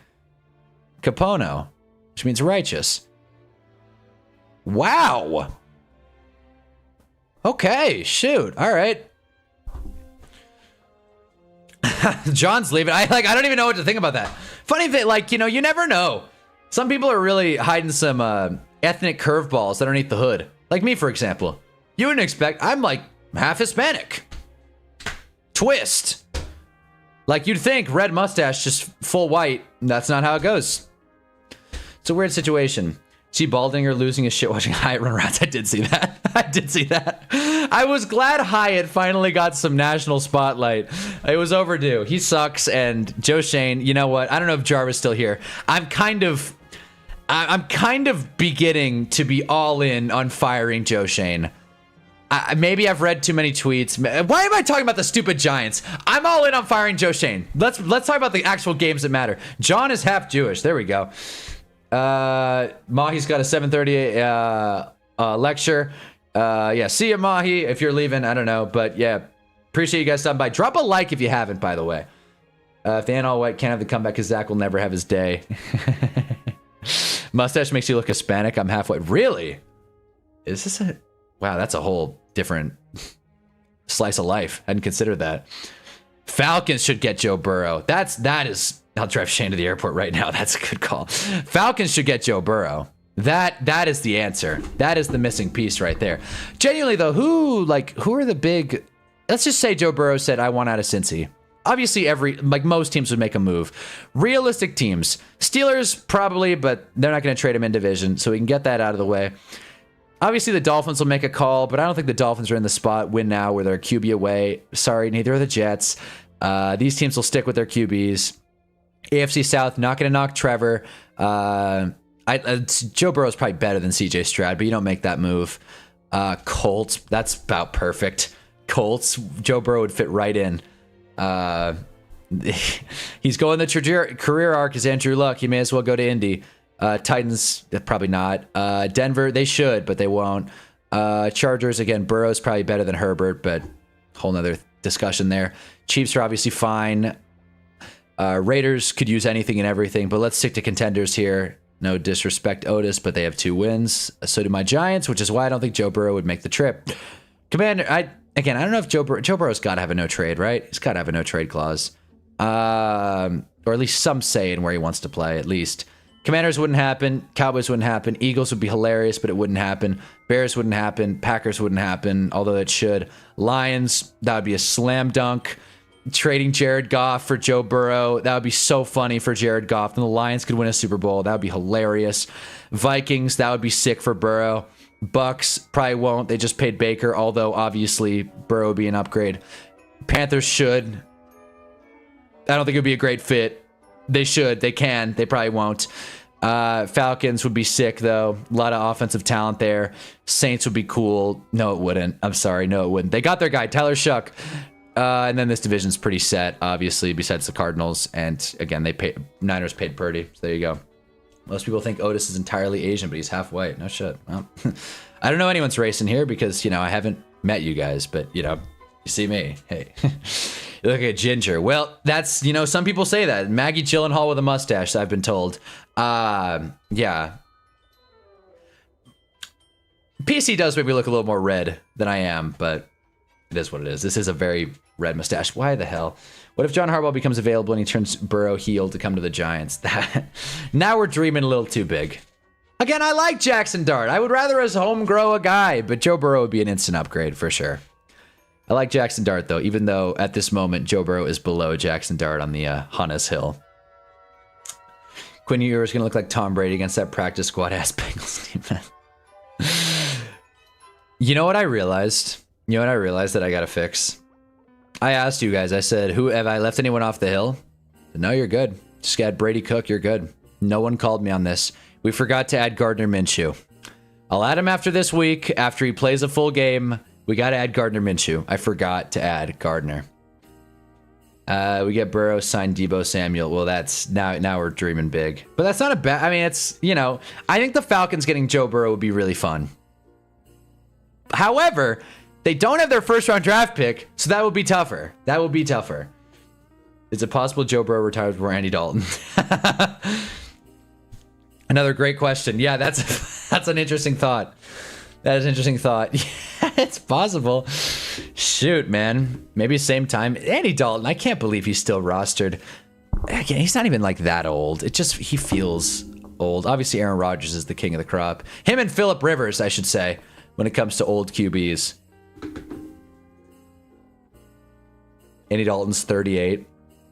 Capono, which means righteous. Wow. Okay, shoot. All right. John's leaving. I don't even know what to think about that. Funny thing, like, you know, you never know. Some people are really hiding some ethnic curveballs underneath the hood. Like me, for example. You wouldn't expect. I'm like half Hispanic. Twist. Like you'd think red mustache, just full white. That's not how it goes. It's a weird situation. See Baldinger losing his shit watching Hyatt run routes. I did see that. I was glad Hyatt finally got some national spotlight. It was overdue. He sucks. And Joe Shane, you know what? I don't know if Jarvis still here. I'm kind of beginning to be all in on firing Joe Shane. Maybe I've read too many tweets. Why am I talking about the stupid Giants? I'm all in on firing Joe Shane. Let's talk about the actual games that matter. John is half Jewish. There we go. Mahi's got a 7:30 lecture. Yeah, see ya, Mahi. If you're leaving, I don't know, but yeah, appreciate you guys stopping by. Drop a like if you haven't, by the way. If the All White can't have the comeback, because Zach will never have his day. Mustache makes you look Hispanic. I'm half white. Really? Is this a... Wow, that's a whole different slice of life. I hadn't considered that. Falcons should get Joe Burrow. That is... I'll drive Shane to the airport right now. That's a good call. Falcons should get Joe Burrow. That is the answer. That is the missing piece right there. Genuinely though, who are the big... Let's just say Joe Burrow said, I want out of Cincy. Obviously most teams would make a move. Realistic teams. Steelers probably, but they're not going to trade him in division, so we can get that out of the way. Obviously the Dolphins will make a call, but I don't think the Dolphins are in the spot win now where they're a QB away. Sorry, neither are the Jets. These teams will stick with their QBs. AFC South, not going to knock Trevor. Joe Burrow is probably better than CJ Stroud, but you don't make that move. Colts, that's about perfect. Colts, Joe Burrow would fit right in. He's going the career arc as Andrew Luck. He may as well go to Indy. Titans, probably not. Denver, they should, but they won't. Chargers, again, Burrow's probably better than Herbert, but whole nother discussion there. Chiefs are obviously fine. Raiders could use anything and everything, but let's stick to contenders here. No disrespect, Otis, but they have 2 wins. So do my Giants, which is why I don't think Joe Burrow would make the trip. Commander, I don't know if Joe Burrow's got to have a no trade, right? He's got to have a no trade clause, or at least some say in where he wants to play. At least Commanders wouldn't happen. Cowboys wouldn't happen. Eagles would be hilarious, but it wouldn't happen. Bears wouldn't happen. Packers wouldn't happen, although it should. Lions, that would be a slam dunk. Trading Jared Goff for Joe Burrow, that would be so funny for Jared Goff. And the Lions could win a Super Bowl. That would be hilarious. Vikings, that would be sick for Burrow. Bucks probably won't. They just paid Baker, although obviously Burrow would be an upgrade. Panthers should. I don't think it would be a great fit. They should. They can. They probably won't. Falcons would be sick, though. A lot of offensive talent there. Saints would be cool. No, it wouldn't. I'm sorry. No, it wouldn't. They got their guy, Tyler Shuck. And then this division's pretty set, obviously, besides the Cardinals. And again, Niners paid Purdy. So there you go. Most people think Otis is entirely Asian, but he's half white. No shit. Well, I don't know anyone's race in here because, I haven't met you guys, but you know, you see me. Hey, you look at Ginger. Well, that's, you know, some people say that. Maggie Gyllenhaal with a mustache, I've been told. Yeah. PC does make me look a little more red than I am, but it is what it is. This is a very red mustache. Why the hell? What if John Harbaugh becomes available and he turns Burrow heel to come to the Giants? That now we're dreaming a little too big. Again, I like Jackson Dart. I would rather as home grow a guy, but Joe Burrow would be an instant upgrade for sure. I like Jackson Dart, though, even though at this moment, Joe Burrow is below Jackson Dart on the Hunna's Hill. Quinn Ewers is going to look like Tom Brady against that practice squad ass Bengals team. You know what I realized? You know what I realized that I got to fix? I asked you guys, I said, "Who have I left anyone off the hill?" No, you're good. Just add Brady Cook, you're good. No one called me on this. We forgot to add Gardner Minshew. I'll add him after this week, after he plays a full game. We got to add Gardner Minshew. I forgot to add Gardner. We get Burrow, signed Deebo Samuel. Well, that's now we're dreaming big. But that's not a bad, I mean, it's, you know, I think the Falcons getting Joe Burrow would be really fun. However, they don't have their first round draft pick, so that would be tougher. That would be tougher. Is it possible Joe Burrow retires before Andy Dalton? Another great question. Yeah, that's an interesting thought. That is an interesting thought. Yeah, it's possible. Shoot, man. Maybe same time. Andy Dalton, I can't believe he's still rostered. Again, he's not even like that old. It just, he feels old. Obviously, Aaron Rodgers is the king of the crop. Him and Phillip Rivers, I should say, when it comes to old QBs. Andy Dalton's 38.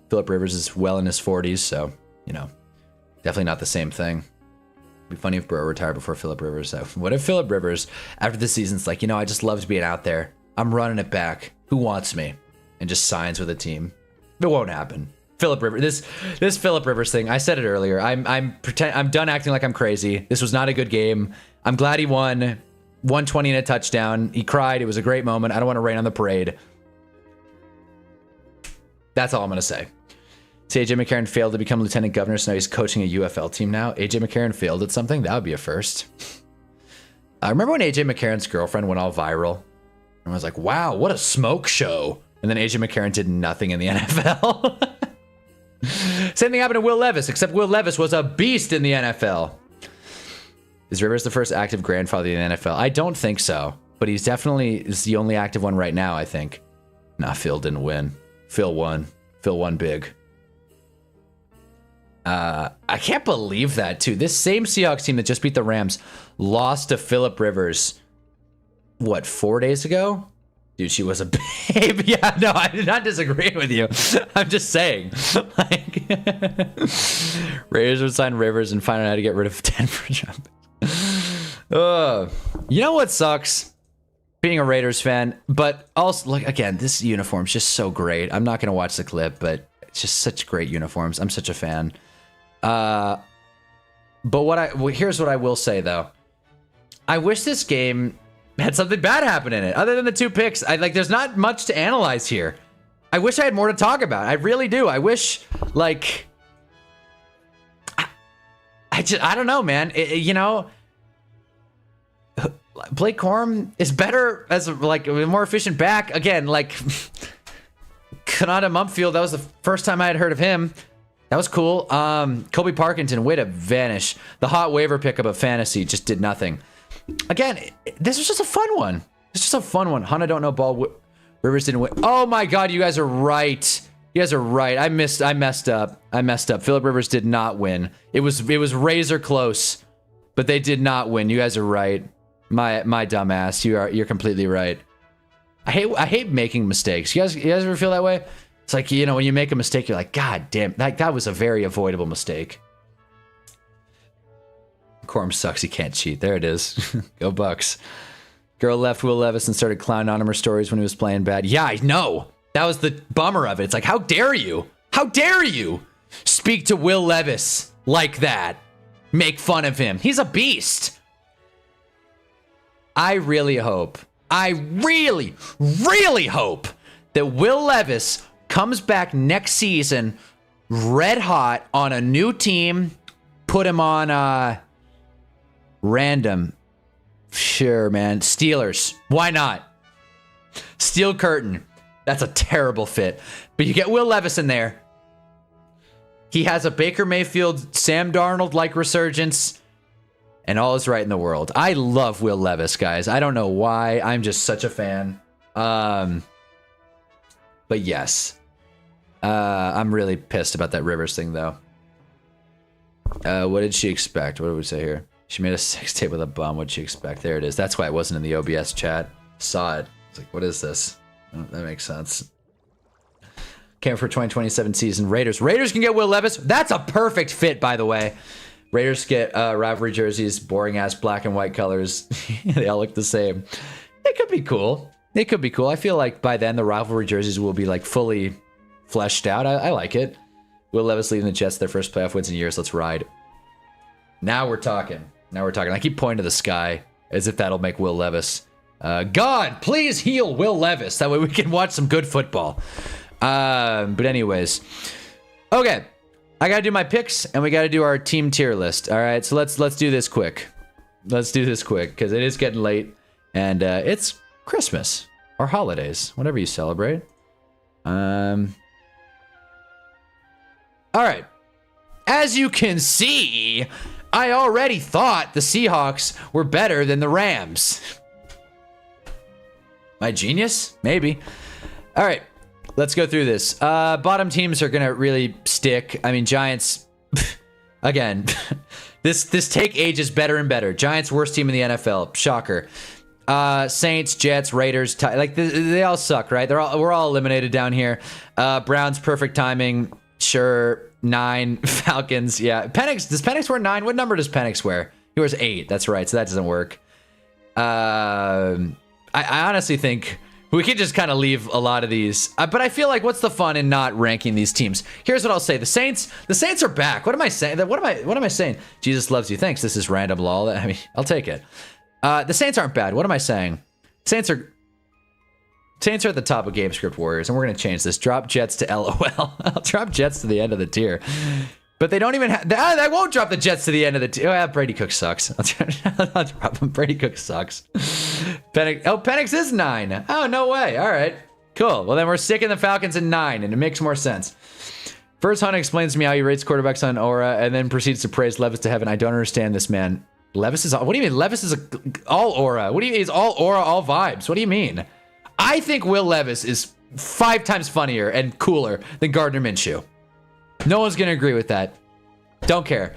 Phillip Rivers is well in his 40s, so, you know, definitely not the same thing. It'd be funny if Burrow retired before Phillip Rivers. So what if Phillip Rivers, after the season's like, you know, I just loved being out there. I'm running it back. Who wants me? And just signs with a team. It won't happen. Phillip Rivers, this Phillip Rivers thing, I said it earlier. I'm done acting like I'm crazy. This was not a good game. I'm glad he won. 120 and a touchdown. He cried. It was a great moment. I don't want to rain on the parade. That's all I'm going to say. See, AJ McCarron failed to become lieutenant governor, so now he's coaching a UFL team now. AJ McCarron failed at something? That would be a first. I remember when AJ McCarron's girlfriend went all viral. And I was like, wow, what a smoke show. And then AJ McCarron did nothing in the NFL. Same thing happened to Will Levis, except Will Levis was a beast in the NFL. Is Rivers the first active grandfather in the NFL? I don't think so. But he's definitely is the only active one right now, I think. Nah, Phil didn't win. Phil won. Phil won big. I can't believe that, too. This same Seahawks team that just beat the Rams lost to Phillip Rivers, what, 4 days ago? Dude, she was a babe. Yeah, no, I did not disagree with you. I'm just saying. Like, Raiders would sign Rivers and find out how to get rid of Denver jump. You know what sucks? Being a Raiders fan, but also, look, again, this uniform's just so great. I'm not going to watch the clip, but it's just such great uniforms. I'm such a fan. But here's what I will say, though. I wish this game had something bad happen in it, other than the 2 picks. There's not much to analyze here. I wish I had more to talk about. I really do. I wish, like, I don't know, man. You know, Blake Corum is better as a more efficient back. Again, like, Kanata Mumpfield, that was the first time I had heard of him. That was cool. Kobe Parkington, way to vanish. The hot waiver pickup of fantasy just did nothing. Again, this was just a fun one. It's just a fun one. Hunna don't know ball. Rivers didn't win. Oh my God, you guys are right. You guys are right. I messed up. Phillip Rivers did not win. It was razor close, but they did not win. You guys are right. My dumb ass. You're completely right. I hate making mistakes. You guys ever feel that way? It's like, you know, when you make a mistake, you're like, God damn, that was a very avoidable mistake. Corum sucks. He can't cheat. There it is. Go Bucks. Girl left Will Levis and started clowning on him her stories when he was playing bad. Yeah, I know. That was the bummer of it. It's like, how dare you? How dare you speak to Will Levis like that? Make fun of him. He's a beast. I really hope that Will Levis comes back next season red hot on a new team. Put him on random. Sure, man. Steelers. Why not? Steel curtain. That's a terrible fit. But you get Will Levis in there. He has a Baker Mayfield, Sam Darnold-like resurgence. And all is right in the world. I love Will Levis, guys. I don't know why. I'm just such a fan. But yes. I'm really pissed about that Rivers thing, though. What did she expect? What did we say here? She made a sex tape with a bum. What did she expect? There it is. That's why it wasn't in the OBS chat. Saw it. It's like, what is this? Oh, that makes sense. Can't for 2027 season. Raiders. Raiders can get Will Levis. That's a perfect fit, by the way. Raiders get rivalry jerseys, boring-ass black and white colors. They all look the same. It could be cool. It could be cool. I feel like by then the rivalry jerseys will be like fully fleshed out. I like it. Will Levis leading the Jets to their first playoff wins in years. Let's ride. Now we're talking. Now we're talking. I keep pointing to the sky as if that'll make Will Levis. God, please heal Will Levis. That way we can watch some good football. But anyways. Okay. I gotta do my picks, and we gotta do our team tier list. All right, so let's do this quick. Let's do this quick, because it is getting late, and it's Christmas or holidays, whatever you celebrate. All right. As you can see, I already thought the Seahawks were better than the Rams. My genius? Maybe. All right. Let's go through this. Bottom teams are going to really stick. I mean, Giants, again, this take ages better and better. Giants, worst team in the NFL. Shocker. Saints, Jets, Raiders, like they all suck, right? We're all eliminated down here. Browns, perfect timing. Sure. 9. Falcons, yeah. Penix, does Penix wear 9? What number does Penix wear? He wears 8. That's right. So that doesn't work. I honestly think we could just kind of leave a lot of these. But I feel like what's the fun in not ranking these teams? Here's what I'll say. The Saints are back. What am I saying? What am I saying? Jesus loves you. Thanks. This is random lol. I mean, I'll take it. The Saints aren't bad. What am I saying? Saints are at the top of Game Script Warriors, and we're going to change this. Drop Jets to LOL. I'll drop Jets to the end of the tier. But they don't even have... I won't drop the Jets to the end of the tier. Oh, Brady Cook sucks. I'll drop him. Brady Cook sucks. Penix is 9. Oh, no way. All right. Cool. Well, then we're sticking the Falcons at 9, and it makes more sense. First, Hunt explains to me how he rates quarterbacks on aura, and then proceeds to praise Levis to heaven. I don't understand this, man. Levis is... What do you mean? Levis is all aura. What do you mean? He's all aura, all vibes. What do you mean? I think Will Levis is 5 times funnier and cooler than Gardner Minshew. No one's going to agree with that. Don't care.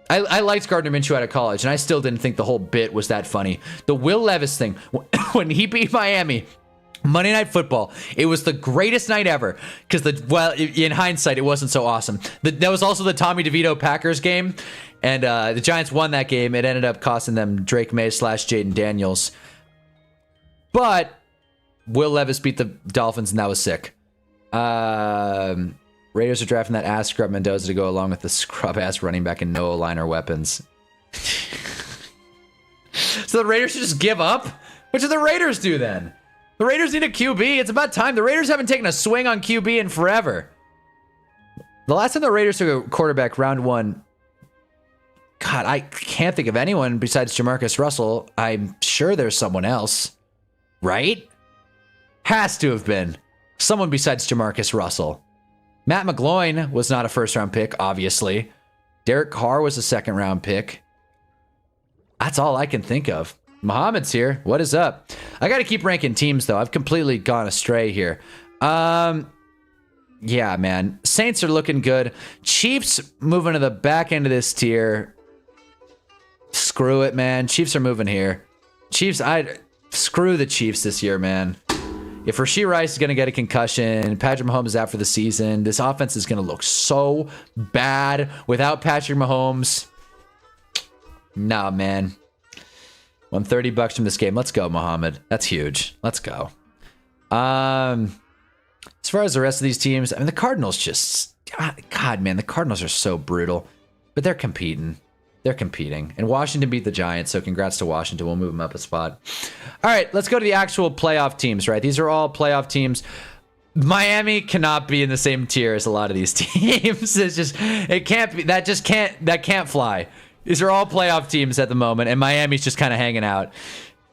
I liked Gardner Minshew out of college, and I still didn't think the whole bit was that funny. The Will Levis thing, when he beat Miami, Monday Night Football, it was the greatest night ever. Because, in hindsight, it wasn't so awesome. That was also the Tommy DeVito Packers game, and the Giants won that game. It ended up costing them Drake May / Jaden Daniels. But Will Levis beat the Dolphins, and that was sick. Raiders are drafting that ass scrub Mendoza to go along with the scrub ass running back and no O-liner weapons. So the Raiders should just give up? What should the Raiders do then? The Raiders need a QB. It's about time. The Raiders haven't taken a swing on QB in forever. The last time the Raiders took a quarterback round 1, God, I can't think of anyone besides Jamarcus Russell. I'm sure there's someone else. Right? Has to have been someone besides Jamarcus Russell. Matt McGloin was not a first-round pick, obviously. Derek Carr was a second-round pick. That's all I can think of. Muhammad's here. What is up? I got to keep ranking teams, though. I've completely gone astray here. Yeah, man. Saints are looking good. Chiefs moving to the back end of this tier. Screw it, man. Chiefs are moving here. Chiefs, screw the Chiefs this year, man. If Rashee Rice is going to get a concussion, Patrick Mahomes is out for the season, this offense is going to look so bad without Patrick Mahomes. Nah, man. $130 from this game. Let's go, Muhammad. That's huge. Let's go. As far as the rest of these teams, I mean, the Cardinals just... God, man, the Cardinals are so brutal. But they're competing. They're competing. And Washington beat the Giants, so congrats to Washington. We'll move them up a spot. All right, let's go to the actual playoff teams, right? These are all playoff teams. Miami cannot be in the same tier as a lot of these teams. It's just, it can't be, that can't fly. These are all playoff teams at the moment, and Miami's just kind of hanging out.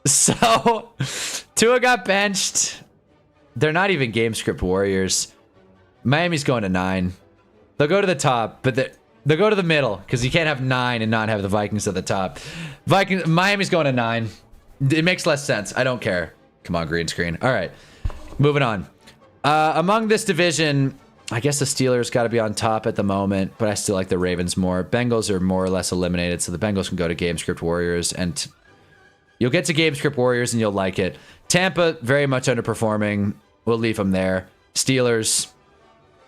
So, Tua got benched. They're not even game script warriors. Miami's going to 9. They'll go to the top, but they'll go to the middle because you can't have 9 and not have the Vikings at the top. Miami's going to 9. It makes less sense. I don't care. Come on, green screen. All right, moving on. Among this division, I guess the Steelers got to be on top at the moment, but I still like the Ravens more. Bengals are more or less eliminated, so the Bengals can go to game script warriors, and you'll get to game script warriors and you'll like it. Tampa, very much underperforming. We'll leave them there. Steelers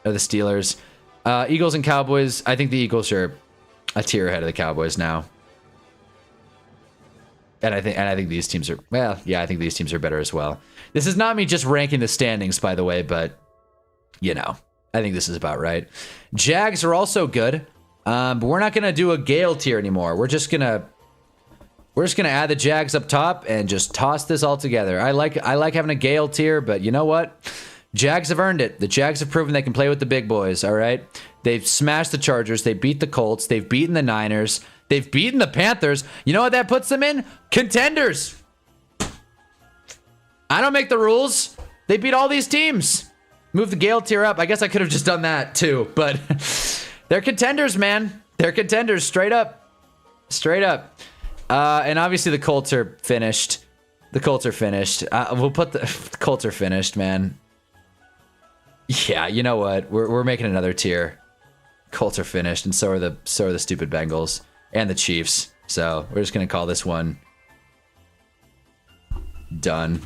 are the Steelers. Eagles and Cowboys. I think the Eagles are a tier ahead of the Cowboys now. And I think these teams are, well, yeah, I think these teams are better as well. This is not me just ranking the standings, by the way, but, you know, I think this is about right. Jags are also good, but we're not going to do a Gale tier anymore. We're just going to add the Jags up top and just toss this all together. I like having a Gale tier, but you know what? Jags have earned it. The Jags have proven they can play with the big boys, all right? They've smashed the Chargers. They beat the Colts. They've beaten the Niners. They've beaten the Panthers. You know what that puts them in? Contenders. I don't make the rules. They beat all these teams. Move the Gale tier up. I guess I could have just done that too, but they're contenders, man. They're contenders, straight up. Straight up. And obviously the Colts are finished. The Colts are finished. We'll put the Colts are finished, man. Yeah, you know what? We're making another tier. Colts are finished, and so are the stupid Bengals and the Chiefs. So we're just gonna call this one done.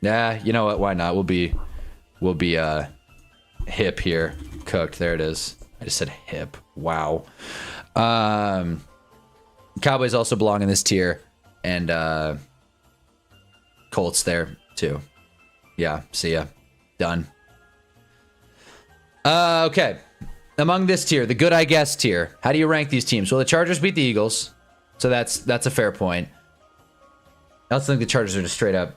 Yeah, you know what? Why not? We'll be hip here. Cooked. There it is. I just said hip. Wow. Cowboys also belong in this tier, and Colts there too. Yeah, see ya. Done. Okay. Among this tier, the good I guess tier. How do you rank these teams? Well, the Chargers beat the Eagles, so that's a fair point. I also think the Chargers are just straight up.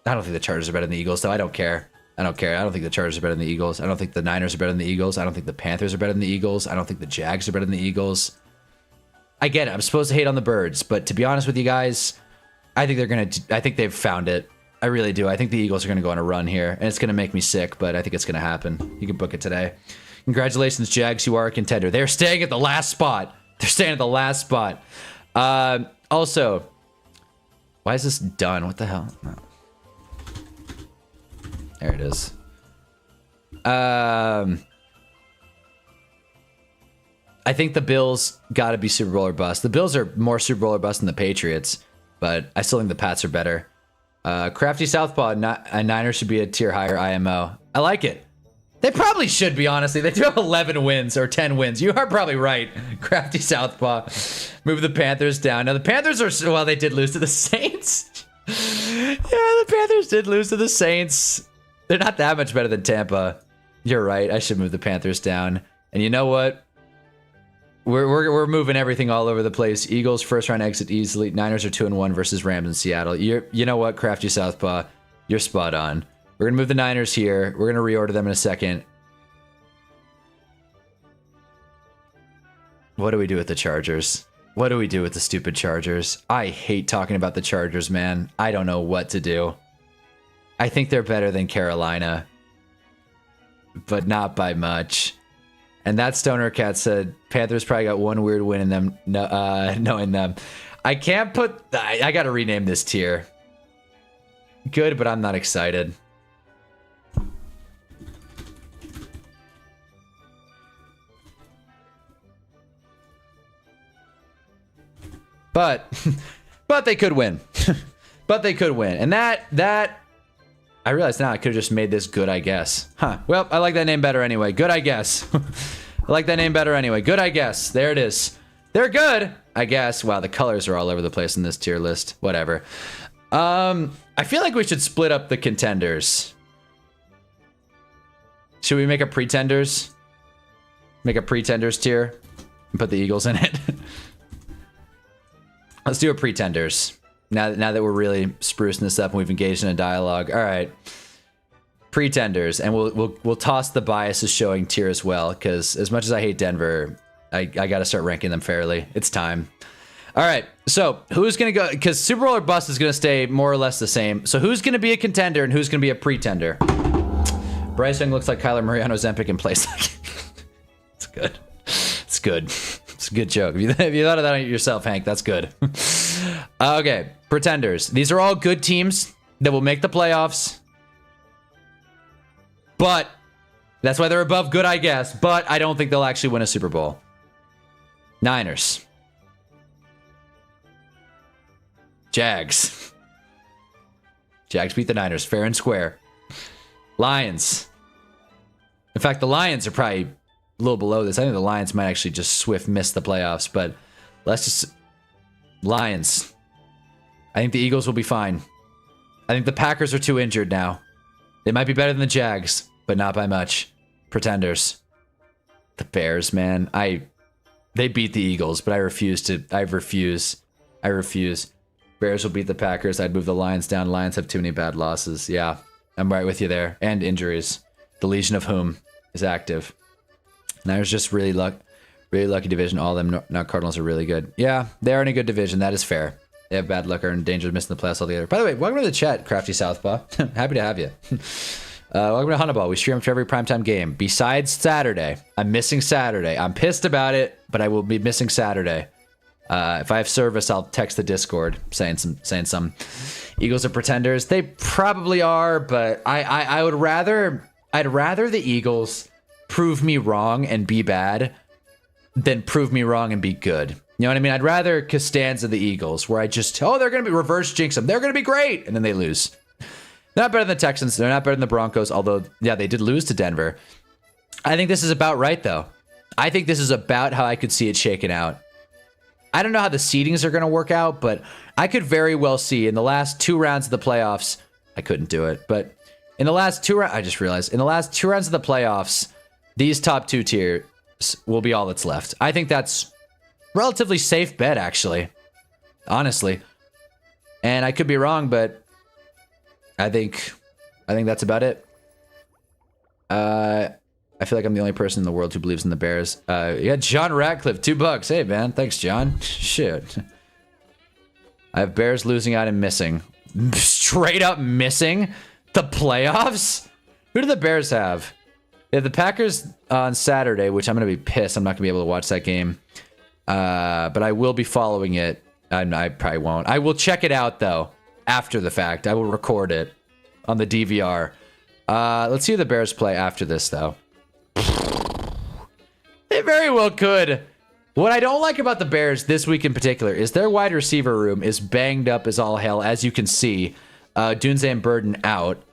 I don't think the Chargers are better than the Eagles, though. I don't care. I don't care. I don't think the Chargers are better than the Eagles. I don't think the Niners are better than the Eagles. I don't think the Panthers are better than the Eagles. I don't think the Jags are better than the Eagles. I get it. I'm supposed to hate on the birds, but to be honest with you guys, I think they've found it. I really do. I think the Eagles are going to go on a run here, and it's going to make me sick, but I think it's going to happen. You can book it today. Congratulations, Jags. You are a contender. They're staying at the last spot. They're staying at the last spot. Also, why is this done? What the hell? No. There it is. I think the Bills got to be Super Bowl or bust. The Bills are more Super Bowl or bust than the Patriots, but I still think the Pats are better. Crafty Southpaw, Niners should be a tier higher IMO. I like it. They probably should be, honestly. They do have 11 wins or 10 wins. You are probably right. Crafty Southpaw. Move the Panthers down. Now, the Panthers are, well, they did lose to the Saints. Yeah, the Panthers did lose to the Saints. They're not that much better than Tampa. You're right. I should move the Panthers down. And you know what? We're moving everything all over the place. Eagles first round exit easily. Niners are 2-1 versus Rams in Seattle. You know what, Crafty Southpaw? You're spot on. We're gonna move the Niners here. We're gonna reorder them in a second. What do we do with the Chargers? What do we do with the stupid Chargers? I hate talking about the Chargers, man. I don't know what to do. I think they're better than Carolina, but not by much. And that Stoner Cat said Panthers probably got one weird win in them, knowing them. I can't put. I got to rename this tier. Good, but I'm not excited. But they could win. But they could win, and that. I realize now I could have just made this good, I guess. Huh. Well, I like that name better anyway. Good, I guess. I like that name better anyway. Good, I guess. There it is. They're good, I guess. Wow, the colors are all over the place in this tier list. Whatever. I feel like we should split up the contenders. Should we make a pretenders? Make a pretenders tier and put the Eagles in it. Let's do a pretenders. Now that we're really sprucing this up and we've engaged in a dialogue. All right. Pretenders, and we'll toss the biases showing tier as well, because as much as I hate Denver, I got to start ranking them fairly. It's time. All right. So who's going to go? Because Super Bowl or bust is going to stay more or less the same. So who's going to be a contender and who's going to be a pretender? Bryce Young looks like Kyler Murray on Ozempic and plays like it's good. It's good. It's a good joke. If you thought of that yourself, Hank, that's good. Okay, pretenders. These are all good teams that will make the playoffs. But that's why they're above good, I guess. But I don't think they'll actually win a Super Bowl. Niners. Jags. Jags beat the Niners fair and square. Lions. In fact, the Lions are probably a little below this. I think the Lions might actually just swift miss the playoffs, but let's just... Lions. I think the Eagles will be fine. I think the Packers are too injured now. They might be better than the Jags, but not by much. Pretenders. The Bears, man. They beat the Eagles, but I refuse. Bears will beat the Packers. I'd move the Lions down. Lions have too many bad losses. Yeah, I'm right with you there. And injuries. The Legion of whom is active. Niners just really lucky division. All of them, now Cardinals are really good. Yeah, they are in a good division. That is fair. They have bad luck or in danger of missing the playoffs altogether. By the way, welcome to the chat, Crafty Southpaw. Happy to have you. Welcome to Hunnaball. We stream after every primetime game. Besides Saturday. I'm missing Saturday. I'm pissed about it, but I will be missing Saturday. If I have service, I'll text the Discord saying some Eagles are pretenders. They probably are, but I'd rather the Eagles prove me wrong and be bad than prove me wrong and be good. You know what I mean? I'd rather Costanza the Eagles, where I just, they're going to be reverse jinx them. They're going to be great. And then they lose. They're not better than the Texans. They're not better than the Broncos, although, yeah, they did lose to Denver. I think this is about right, though. I think this is about how I could see it shaken out. I don't know how the seedings are going to work out, but I could very well see in the last 2 rounds of the playoffs, I couldn't do it, but in the last 2 rounds, I just realized, in the last 2 rounds of the playoffs, these top 2 tiers will be all that's left. I think that's relatively safe bet, actually. Honestly. And I could be wrong, but I think that's about it. I feel like I'm the only person in the world who believes in the Bears. Yeah, John Ratcliffe, $2. Hey, man. Thanks, John. Shit. I have Bears losing out and missing. Straight up missing the playoffs? Who do the Bears have? They have the Packers on Saturday, which I'm going to be pissed. I'm not going to be able to watch that game. But I will be following it. I probably won't. I will check it out, though, after the fact. I will record it on the DVR. Let's see who the Bears play after this, though. They very well could. What I don't like about the Bears this week in particular is their wide receiver room is banged up as all hell, as you can see. Dunze and Burden out.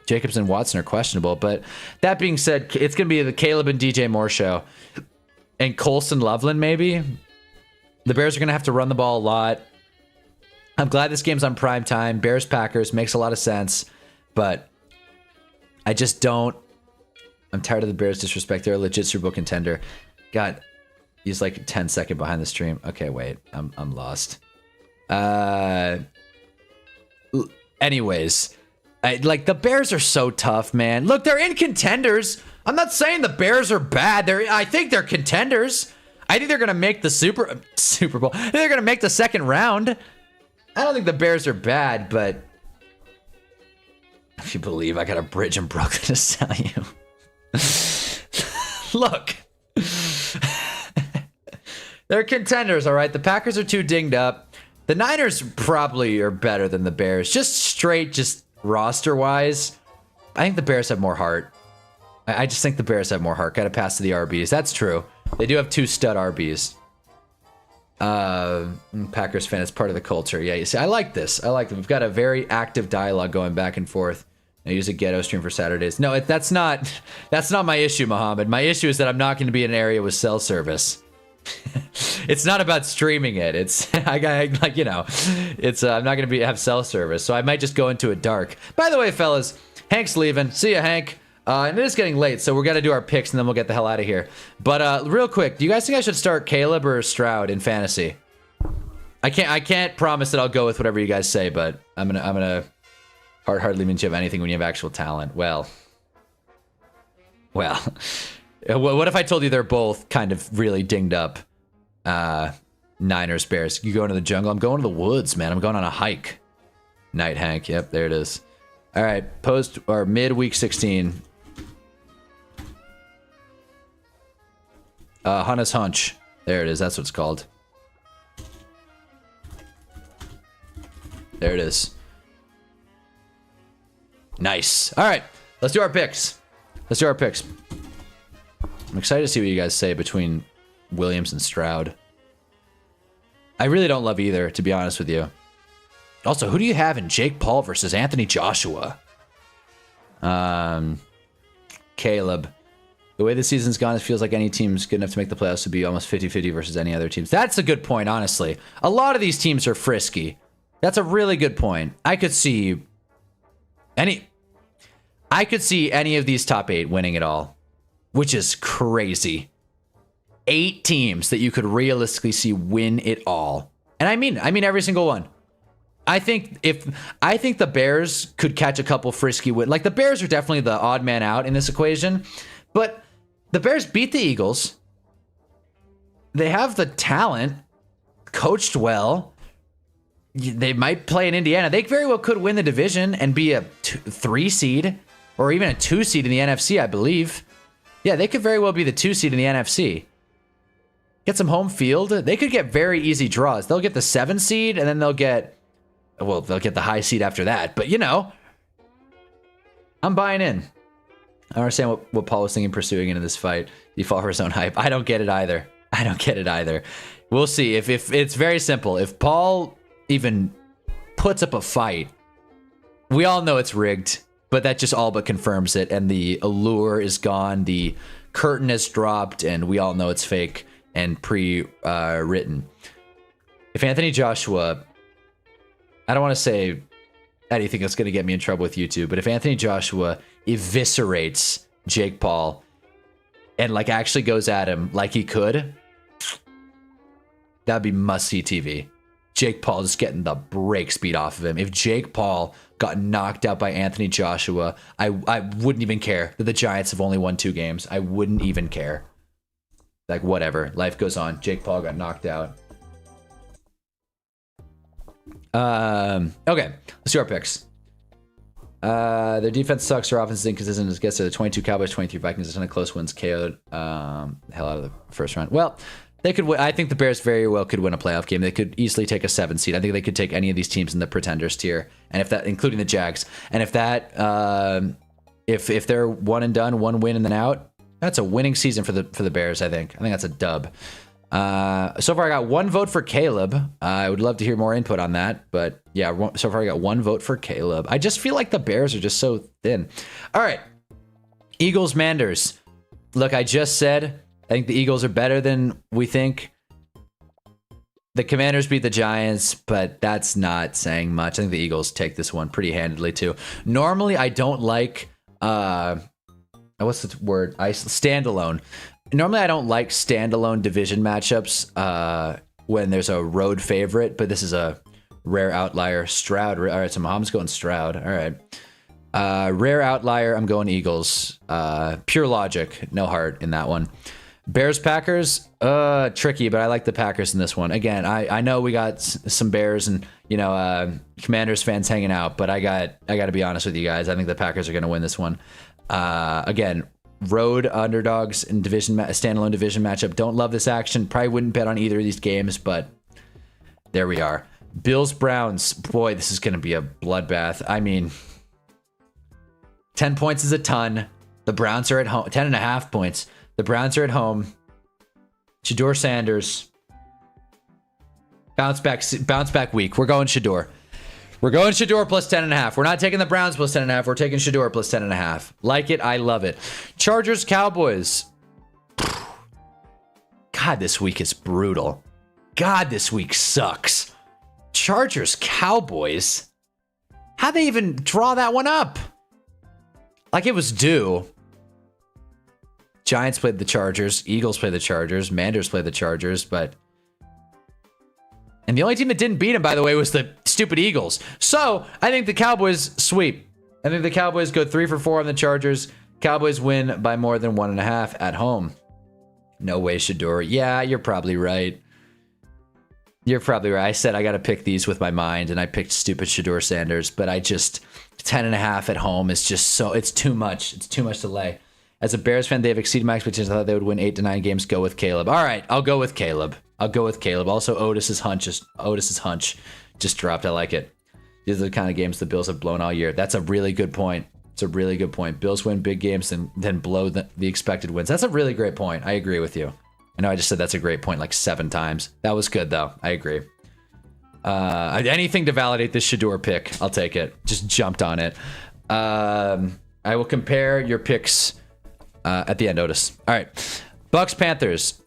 Jacobs and Watson are questionable. But that being said, it's going to be the Caleb and DJ Moore show. And Colson Loveland, maybe. The Bears are going to have to run the ball a lot. I'm glad this game's on prime time. Bears-Packers makes a lot of sense. But I just don't. I'm tired of the Bears disrespect. They're a legit Super Bowl contender. God, he's like 10 seconds behind the stream. Okay, wait. I'm lost. Anyways, like the Bears are so tough, man. Look, they're in contenders. I'm not saying the Bears are bad. I think they're contenders. I think they're gonna make the Super Bowl. I think they're gonna make the second round. I don't think the Bears are bad, but if you believe I got a bridge in Brooklyn to sell you. Look. They're contenders, all right? The Packers are too dinged up. The Niners probably are better than the Bears. Just roster-wise. I think the Bears have more heart. I just think the Bears have more heart. Got to pass to the RBs. That's true. They do have 2 stud RBs. Packers fan is part of the culture. Yeah, you see, I like this. I like them. We've got a very active dialogue going back and forth. I use a ghetto stream for Saturdays. No, that's not my issue, Mohammed. My issue is that I'm not going to be in an area with cell service. It's not about streaming it. It's I'm not going to have cell service, so I might just go into a dark. By the way, fellas, Hank's leaving. See ya, Hank. And it is getting late, so we're gonna do our picks and then we'll get the hell out of here. But real quick, do you guys think I should start Caleb or Stroud in fantasy? I can't promise that I'll go with whatever you guys say, but I'm gonna. Hardly means you have anything when you have actual talent. Well. What if I told you they're both kind of really dinged up? Niners, Bears. You going to the jungle? I'm going to the woods, man. I'm going on a hike. Night Hank. Yep, there it is. All right, post or mid week 16. Hunna's Hunch. There it is. That's what it's called. There it is. Nice. All right, let's do our picks. Let's do our picks. I'm excited to see what you guys say between Williams and Stroud. I really don't love either, to be honest with you. Also, who do you have in Jake Paul versus Anthony Joshua? Caleb. The way the season's gone, it feels like any team's good enough to make the playoffs to be almost 50-50 versus any other teams. That's a good point, honestly. A lot of these teams are frisky. That's a really good point. I could see any of these top 8 winning it all, which is crazy. 8 teams that you could realistically see win it all. And I mean every single one. I think the Bears could catch a couple frisky wins. Like, the Bears are definitely the odd man out in this equation, but the Bears beat the Eagles. They have the talent, coached well. They might play in Indiana. They very well could win the division and be a 3 seed or even a 2 seed in the NFC, I believe. Yeah, they could very well be the 2 seed in the NFC. Get some home field. They could get very easy draws. They'll get the 7 seed and then they'll get the high seed after that. But, you know, I'm buying in. I don't understand what Paul was thinking pursuing into this fight. He fall for his own hype. I don't get it either. We'll see. If it's very simple. If Paul even puts up a fight, we all know it's rigged, but that just all but confirms it. And the allure is gone. The curtain has dropped, and we all know it's fake and pre-written. If Anthony Joshua, I don't want to say anything that's going to get me in trouble with YouTube, but if Anthony Joshua eviscerates Jake Paul and like actually goes at him like he could, that'd be must-see TV. Jake Paul just getting the brakes beat off of him. If Jake Paul got knocked out by Anthony Joshua, I wouldn't even care that the Giants have only won 2 games. I wouldn't even care. Like, whatever. Life goes on. Jake Paul got knocked out. Okay, let's do our picks. Their defense sucks. Their offense is inconsistent. As gets to the 22 Cowboys, 23 Vikings. A ton of close wins. KO'd the hell out of the first round. Well, they could win. I think the Bears very well could win a playoff game. They could easily take a 7 seed. I think they could take any of these teams in the pretenders tier, and if that, including the Jags, and if that, if they're one and done, 1 win and then out, that's a winning season for the Bears. I think that's a dub. So far I got 1 vote for Caleb. I would love to hear more input on that, but yeah, so far I got 1 vote for Caleb. I just feel like the Bears are just so thin. All right, Eagles Manders. Look, I just said I think the Eagles are better than we think. The Commanders beat the Giants, but that's not saying much. I think the Eagles take this one pretty handedly too. Normally I don't like what's the word? Standalone. Normally, I don't like standalone division matchups when there's a road favorite, but this is a rare outlier. Stroud. All right, so Mahomes going Stroud. All right. Rare outlier. I'm going Eagles. Pure logic. No heart in that one. Bears Packers. Tricky, but I like the Packers in this one. Again, I know we got some Bears and Commanders fans hanging out, but I got to be honest with you guys. I think the Packers are going to win this one. Again, road underdogs in standalone division matchup. Don't love this action. Probably wouldn't bet on either of these games, but there we are. Bills Browns. Boy, this is going to be a bloodbath. I mean, 10 points is a ton. The Browns are at home. 10.5 points. The Browns are at home. Shador Sanders. Bounce back week. We're going Shador. We're going Shador plus 10.5. We're not taking the Browns plus 10.5. We're taking Shador plus 10.5. Like it. I love it. Chargers, Cowboys. God, this week is brutal. God, this week sucks. Chargers, Cowboys. How'd they even draw that one up? Like it was due. Giants played the Chargers. Eagles played the Chargers. Manders played the Chargers, but... And the only team that didn't beat him, by the way, was the stupid Eagles. So, I think the Cowboys sweep. I think the Cowboys go 3 for 4 on the Chargers. Cowboys win by more than 1.5 at home. No way, Shador. Yeah, you're probably right. You're probably right. I said I got to pick these with my mind, and I picked stupid Shador Sanders, but I just 10.5 at home is just so, it's too much. It's too much to lay. As a Bears fan, they have exceeded my expectations. I thought they would win 8 to 9 games. Go with Caleb. All right, I'll go with Caleb. Also, Otis's hunch just dropped. I like it. These are the kind of games the Bills have blown all year. That's a really good point. Bills win big games and then blow the expected wins. That's a really great point. I agree with you. I know I just said that's a great point like 7 times. That was good, though. I agree. Anything to validate this Shador pick, I'll take it. Just jumped on it. I will compare your picks at the end, Otis. All right. Bucks, Panthers.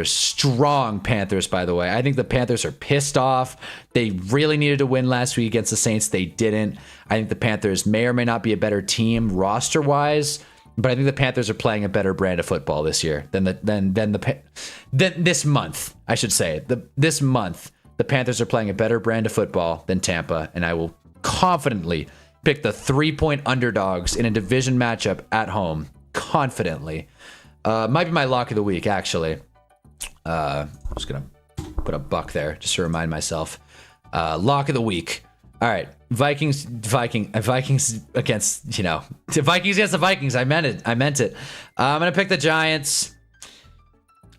Strong Panthers, by the way. I think the Panthers are pissed off. They really needed to win last week against the Saints. They didn't. I think the Panthers may or may not be a better team roster-wise, but I think the Panthers are playing a better brand of football this year than this month, I should say. This month, the Panthers are playing a better brand of football than Tampa, and I will confidently pick the 3-point underdogs in a division matchup at home. Confidently. Might be my lock of the week, actually. I'm just going to put a buck there just to remind myself. Lock of the week. All right. Vikings against, the Vikings against the Vikings. I meant it. I'm going to pick the Giants.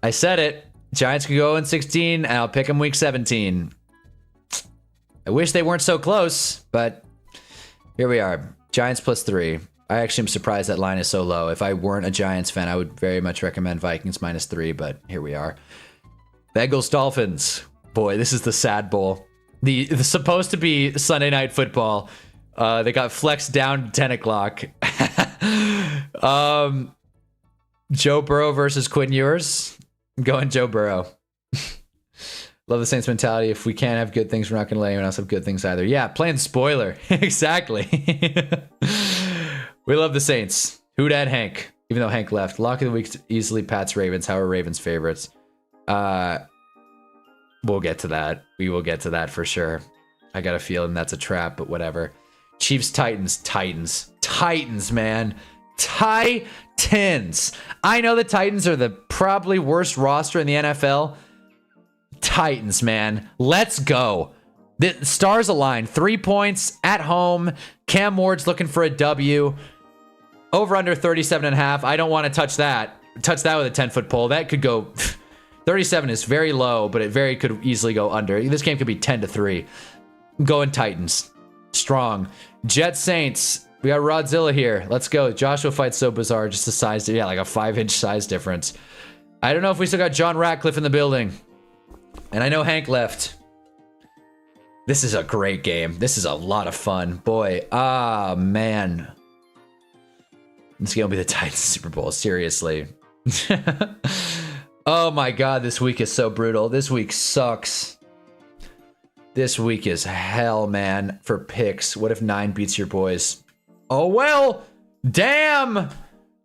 I said it. Giants could go in 16, and I'll pick them week 17. I wish they weren't so close, but here we are. Giants +3. I actually am surprised that line is so low. If I weren't a Giants fan, I would very much recommend Vikings -3, but here we are. Bengals, Dolphins. Boy, this is the sad bowl. The supposed to be Sunday Night Football. They got flexed down to 10 o'clock. Joe Burrow versus Quinn Ewers. I'm going Joe Burrow. Love the Saints mentality. If we can't have good things, we're not going to let anyone else have good things either. Yeah, playing spoiler. Exactly. We love the Saints. Who dat Hank? Even though Hank left. Lock of the week easily Pats Ravens. How are Ravens favorites? We'll get to that. We will get to that for sure. I got a feeling that's a trap, but whatever. Chiefs, Titans, man. Titans. I know the Titans are the probably worst roster in the NFL. Titans, man. Let's go. The stars align. 3 points at home. Cam Ward's looking for a W. Over under 37.5. I don't want to touch that. Touch that with a 10-foot pole. That could go... 37 is very low, but it very could easily go under. This game could be 10-3. I'm going Titans. Strong. Jets, Saints. We got Rodzilla here. Let's go. Joshua fight's so bizarre. Just the size. Yeah, like a 5-inch size difference. I don't know if we still got John Ratcliffe in the building. And I know Hank left. This is a great game. This is a lot of fun. Boy. Ah, man. This game will be the Titans Super Bowl. Seriously. Oh my god, this week is so brutal. This week sucks. This week is hell, man, for picks. What if 9 beats your boys? Oh well, damn!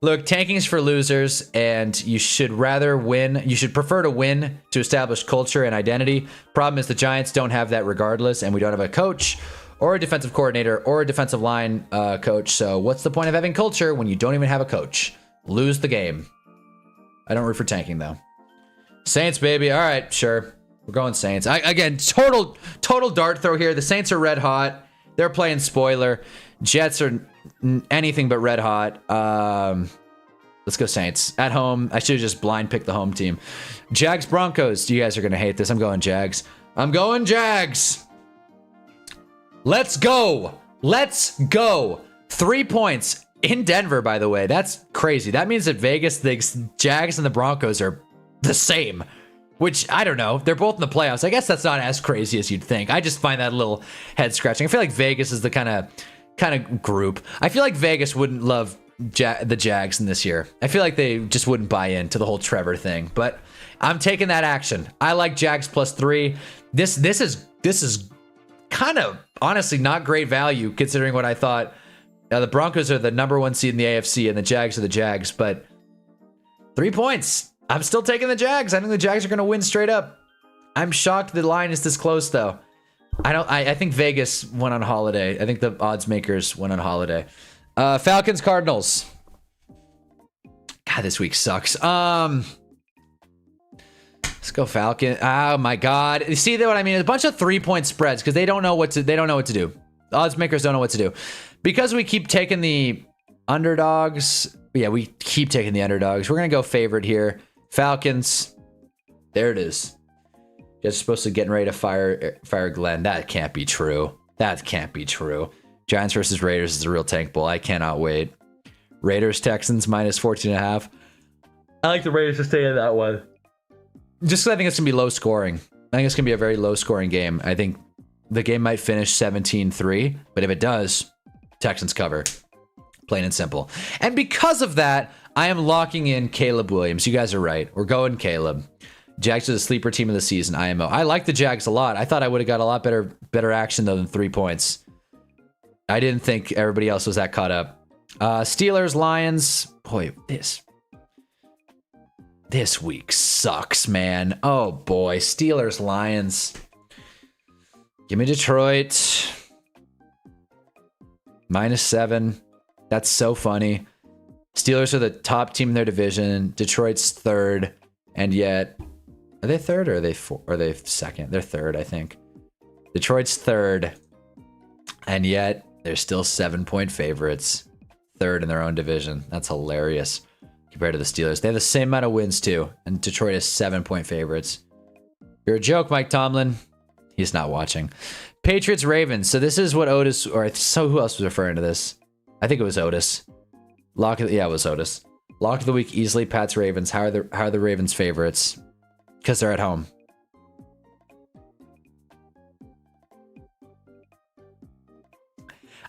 Look, tanking's for losers, and you should rather win. You should prefer to win to establish culture and identity. Problem is the Giants don't have that regardless, and we don't have a coach or a defensive coordinator or a defensive line coach. So what's the point of having culture when you don't even have a coach? Lose the game. I don't root for tanking, though. Saints, baby. All right, sure. We're going Saints. Again, total dart throw here. The Saints are red hot. They're playing spoiler. Jets are anything but red hot. Let's go Saints. At home. I should have just blind picked the home team. Jags, Broncos. You guys are going to hate this. I'm going Jags. I'm going Jags. Let's go. Let's go. 3 points in Denver, by the way. That's crazy. That means that Vegas thinks Jags and the Broncos are the same, which I don't know. They're both in the playoffs. I guess that's not as crazy as you'd think. I just find that a little head scratching. I feel like Vegas is the kind of group. I feel like Vegas wouldn't love the Jags in this year. I feel like they just wouldn't buy into the whole Trevor thing, but I'm taking that action. I like Jags +3. This is kind of honestly not great value considering what I thought. The Broncos are the #1 seed in the AFC and the Jags are the Jags, but 3 points. I'm still taking the Jags. I think the Jags are going to win straight up. I'm shocked the line is this close, though. I think Vegas went on holiday. I think the odds makers went on holiday. Falcons, Cardinals. God, this week sucks. Let's go Falcon. Oh my God. You see what I mean? A bunch of 3-point spreads because they don't know what to do. Odds makers don't know what to do. Because we keep taking the underdogs. Yeah, we keep taking the underdogs. We're going to go favorite here. Falcons. There it is. Just supposed to getting ready to fire Glenn. That can't be true. That can't be true. Giants versus Raiders is a real tank bowl. I cannot wait. Raiders Texans minus 14.5. I like the Raiders to stay in that one. Just because I think it's going to be low scoring. I think it's going to be a very low scoring game. I think the game might finish 17-3, but if it does, Texans cover. Plain and simple. And because of that, I am locking in Caleb Williams. You guys are right. We're going Caleb. Jags are the sleeper team of the season, IMO. I like the Jags a lot. I thought I would have got a lot better action, though, than 3 points. I didn't think everybody else was that caught up. Steelers, Lions. Boy, this week sucks, man. Oh, boy. Steelers, Lions. Give me Detroit. -7. That's so funny. Steelers are the top team in their division. Detroit's third. And yet... Are they third or are they four? Or are they second? They're third, I think. Detroit's third. And yet, they're still 7-point favorites. Third in their own division. That's hilarious. Compared to the Steelers. They have the same amount of wins, too. And Detroit is 7-point favorites. You're a joke, Mike Tomlin. He's not watching. Patriots, Ravens. So this is what Otis... Or so who else was referring to this? I think it was Otis. Yeah, it was Otis. Lock of the week, easily Pats, Ravens. How are the Ravens favorites? Because they're at home.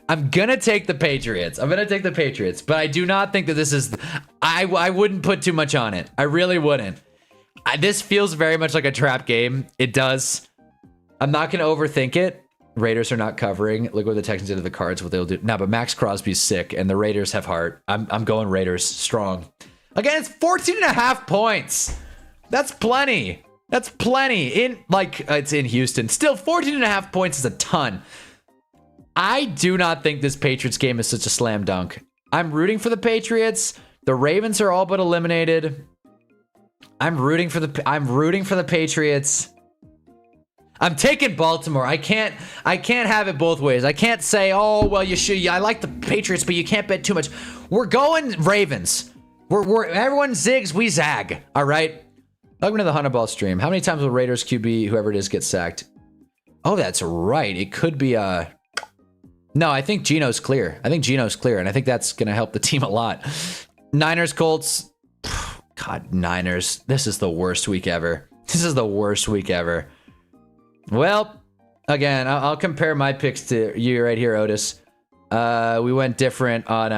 I'm gonna take the Patriots. But I do not think that this is... I wouldn't put too much on it. I really wouldn't. This feels very much like a trap game. It does. I'm not gonna overthink it. Raiders are not covering. Look what the Texans did to the Cards, what they'll do. No, but Max Crosby's sick, and the Raiders have heart. I'm going Raiders strong. Again, it's 14.5 points. That's plenty. That's plenty. It's in Houston. Still, 14.5 points is a ton. I do not think this Patriots game is such a slam dunk. I'm rooting for the Patriots. The Ravens are all but eliminated. I'm rooting for the Patriots. I'm taking Baltimore. I can't have it both ways. I can't say, oh, well, you should. I like the Patriots, but you can't bet too much. We're going Ravens. We're everyone zigs, we zag. All right. Welcome to the Hunnaball stream. How many times will Raiders QB, whoever it is, get sacked? Oh, that's right. It could be No, I think Geno's clear. And I think that's gonna help the team a lot. Niners, Colts. God, Niners. This is the worst week ever. Well, again, I'll compare my picks to you right here, Otis. We went different on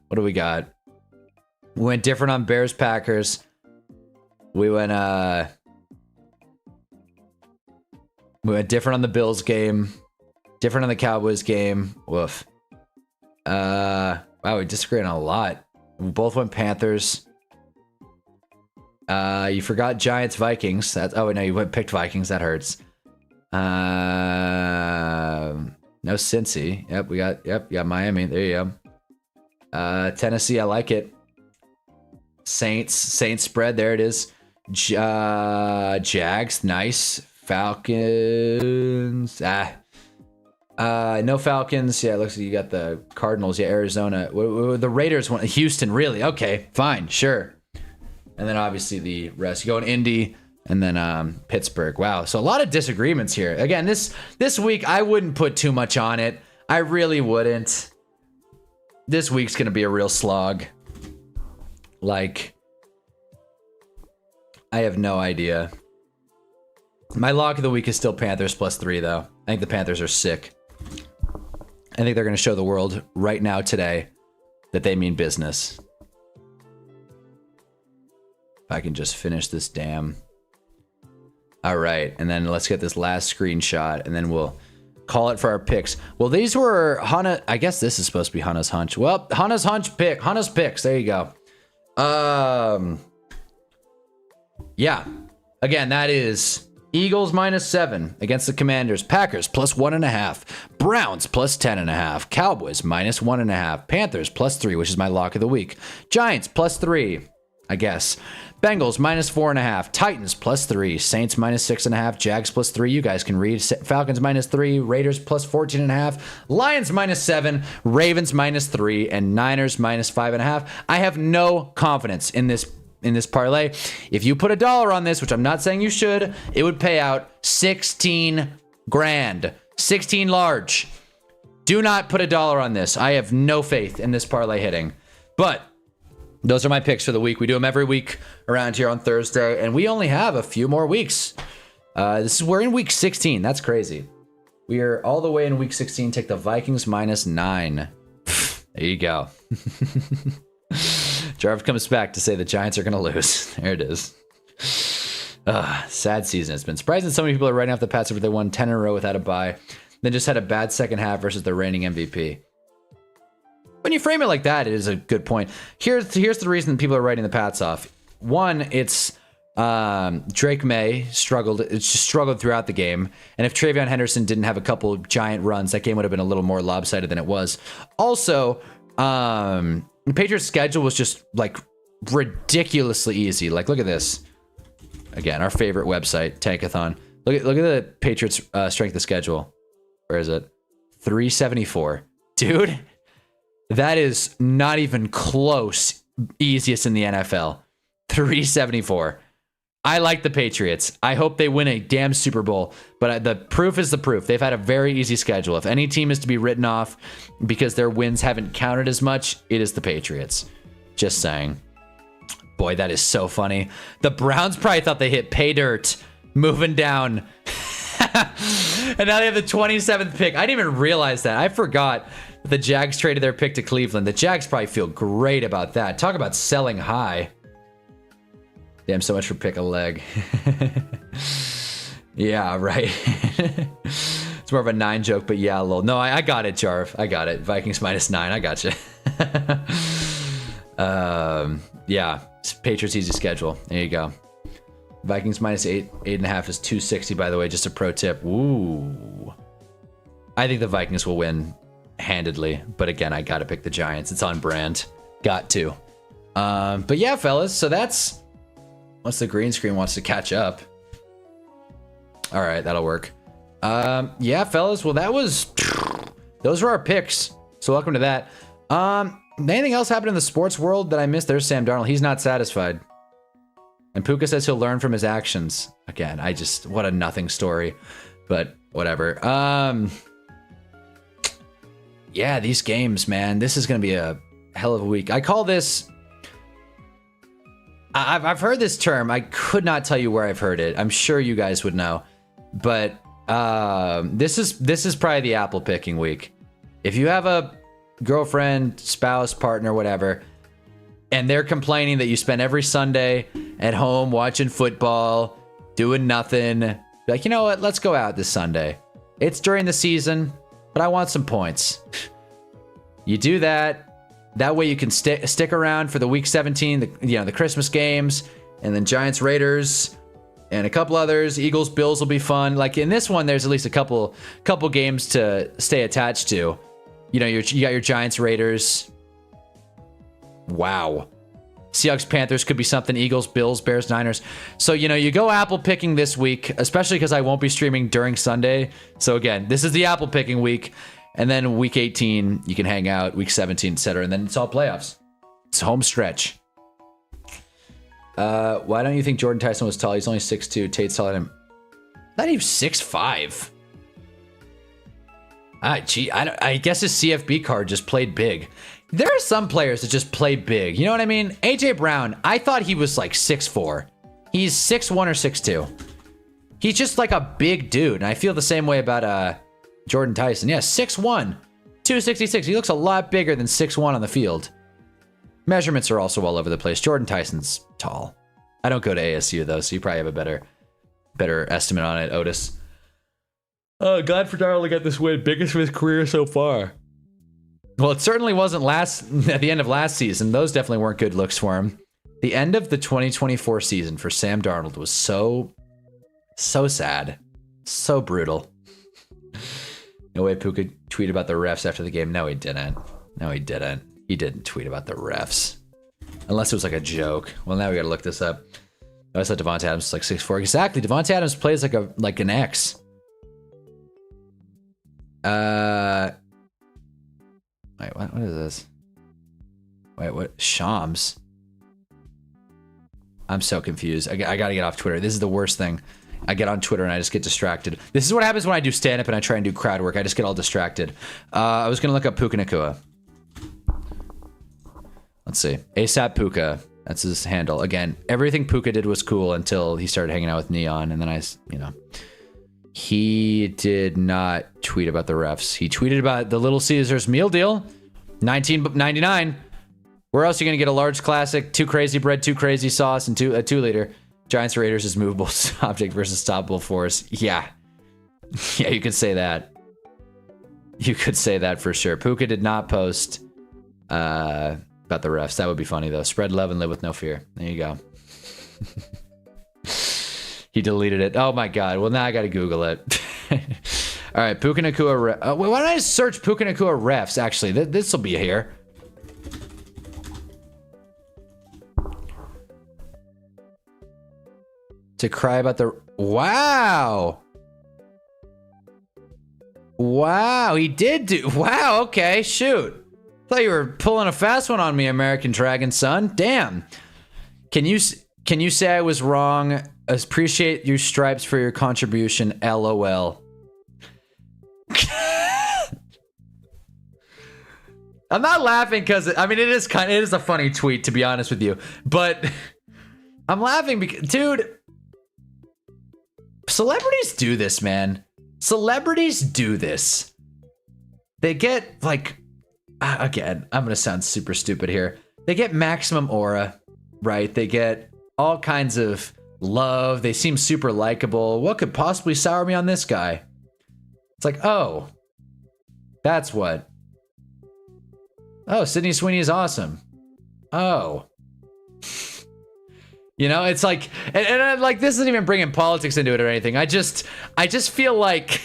what do we got? We went different on Bears, Packers. We went different on the Bills game, different on the Cowboys game. Woof. Wow, we disagree on a lot. We both went Panthers. You forgot Giants, Vikings. Oh no, you picked Vikings. That hurts. No Cincy. Yep, we got Miami. There you go. Tennessee, I like it. Saints spread. There it is. Jags, nice. Falcons. No Falcons. Yeah, it looks like you got the Cardinals. Yeah, Arizona. The Raiders went. Houston, really? Okay, fine, sure. And then obviously the rest. You go in Indy. And then Pittsburgh. Wow. So a lot of disagreements here. Again, this week, I wouldn't put too much on it. I really wouldn't. This week's going to be a real slog. Like, I have no idea. My lock of the week is still Panthers +3, though. I think the Panthers are sick. I think they're going to show the world right now, today, that they mean business. If I can just finish this damn... All right, and then let's get this last screenshot, and then we'll call it for our picks. Well, these were Hannah. I guess this is supposed to be Hannah's hunch. Well, Hannah's picks. There you go. Yeah. Again, that is Eagles -7 against the Commanders. Packers +1.5. Browns +10.5. Cowboys -1.5. Panthers +3, which is my lock of the week. Giants +3. I guess. Bengals -4.5. Titans +3. Saints -6.5. Jags +3. You guys can read. Falcons -3. Raiders +14.5. Lions -7. Ravens -3. And Niners -5.5. I have no confidence in this parlay. If you put $1 on this, which I'm not saying you should, it would pay out 16 grand. 16 large. Do not put $1 on this. I have no faith in this parlay hitting. But those are my picks for the week. We do them every week around here on Thursday, and we only have a few more weeks. We're in week 16. That's crazy. We are all the way in week 16. Take the Vikings -9. There you go. Jarv comes back to say the Giants are going to lose. There it is. Sad season. It's been surprising so many people are writing off the Pats after they won 10 in a row without a bye, then just had a bad second half versus the reigning MVP. When you frame it like that, it is a good point. Here's the reason people are writing the Pats off. One, it's Drake May struggled. It's just struggled throughout the game. And if Travion Henderson didn't have a couple giant runs, that game would have been a little more lopsided than it was. Also, the Patriots' schedule was just like ridiculously easy. Like, look at this. Again, our favorite website, Tankathon. Look at the Patriots' strength of schedule. Where is it? 374. Dude. That is not even close easiest in the NFL. 374. I like the Patriots. I hope they win a damn Super Bowl. But the proof is the proof. They've had a very easy schedule. If any team is to be written off because their wins haven't counted as much, it is the Patriots. Just saying. Boy, that is so funny. The Browns probably thought they hit pay dirt moving down. And now they have the 27th pick. I didn't even realize that. I forgot the Jags traded their pick to Cleveland. The Jags probably feel great about that. Talk about selling high. Damn, so much for pick a leg. Yeah, right. It's more of a 9 joke, but yeah, lol. No, I got it, Jarv. I got it. Vikings -9. I got you. Yeah, Patriots easy schedule. There you go. Vikings -8, 8.5 is 260, by the way. Just a pro tip. Ooh. I think the Vikings will win handedly, but again, I gotta pick the Giants. It's on brand. Got to. But yeah, fellas, so that's once the green screen wants to catch up. All right, that'll work. Yeah, fellas, well, those were our picks. So welcome to that. Anything else happened in the sports world that I missed? There's Sam Darnold. He's not satisfied. And Puka says he'll learn from his actions. Again, what a nothing story, but whatever. Yeah, these games, man, this is going to be a hell of a week. I call this, I've heard this term. I could not tell you where I've heard it. I'm sure you guys would know, but this is probably the apple picking week. If you have a girlfriend, spouse, partner, whatever, and they're complaining that you spend every Sunday at home watching football, doing nothing, be like, you know what? Let's go out this Sunday. It's during the season, but I want some points. You do that. That way you can stick around for the week 17, the Christmas games, and then Giants, Raiders, and a couple others. Eagles, Bills will be fun. Like in this one, there's at least a couple games to stay attached to. You know, you got your Giants, Raiders. Wow. Seahawks, Panthers could be something. Eagles, Bills, Bears, Niners. So, you go apple picking this week, especially because I won't be streaming during Sunday. So again, this is the apple picking week. And then week 18, you can hang out, week 17, etc. And then it's all playoffs. It's home stretch. Why don't you think Jordan Tyson was tall? He's only 6'2". Tate's taller than him. Not even 6'5". I guess his CFB card just played big. There are some players that just play big. You know what I mean? AJ Brown, I thought he was like 6'4". He's 6'1" or 6'2". He's just like a big dude. And I feel the same way about Jordan Tyson. Yeah, 6'1", 266. He looks a lot bigger than 6'1" on the field. Measurements are also all over the place. Jordan Tyson's tall. I don't go to ASU though, so you probably have a better estimate on it, Otis. Oh, glad for Darnold to get this win. Biggest of his career so far. Well, it certainly wasn't at the end of last season. Those definitely weren't good looks for him. The end of the 2024 season for Sam Darnold was so sad. So brutal. No way Puka tweeted about the refs after the game. No, he didn't. He didn't tweet about the refs. Unless it was like a joke. Well, now we gotta look this up. I said Devontae Adams is like 6'4". Exactly. Devontae Adams plays like an X. Wait, what is this? Wait, what? Shams. I'm so confused. I gotta get off Twitter. This is the worst thing. I get on Twitter and I just get distracted. This is what happens when I do stand-up and I try and do crowd work. I just get all distracted. I was gonna look up Puka Nacua. Let's see. ASAP Puka. That's his handle. Again, everything Puka did was cool until he started hanging out with Neon, and then he did not tweet about the refs. He tweeted about the Little Caesars meal deal, $19.99. Where else are you gonna get a large classic, 2 crazy bread, 2 crazy sauce, and a 2-liter? Giants Raiders is movable object versus stoppable force. Yeah, yeah, you could say that. You could say that for sure. Puka did not post about the refs. That would be funny though. Spread love and live with no fear. There you go. He deleted it. Oh my god. Well, now I gotta Google it. All right, Puka Nacua. Why don't I just search Puka Nacua refs? Actually, this will be here. To cry about the... Wow. Wow, he did do... Wow, okay, shoot. Thought you were pulling a fast one on me, American Dragon son. Damn. Can you say I was wrong? Appreciate your stripes for your contribution. LOL. I'm not laughing because I mean it is a funny tweet, to be honest with you, but I'm laughing because, dude, celebrities do this, man. Celebrities do this. They get like, again, I'm gonna sound super stupid here. They get maximum aura, right? They get all kinds of love. They seem super likable. What could possibly sour me on this guy? It's like, oh, that's what. Oh, Sydney Sweeney is awesome. Oh. You know, it's like, and like, this isn't even bringing politics into it or anything. I just feel like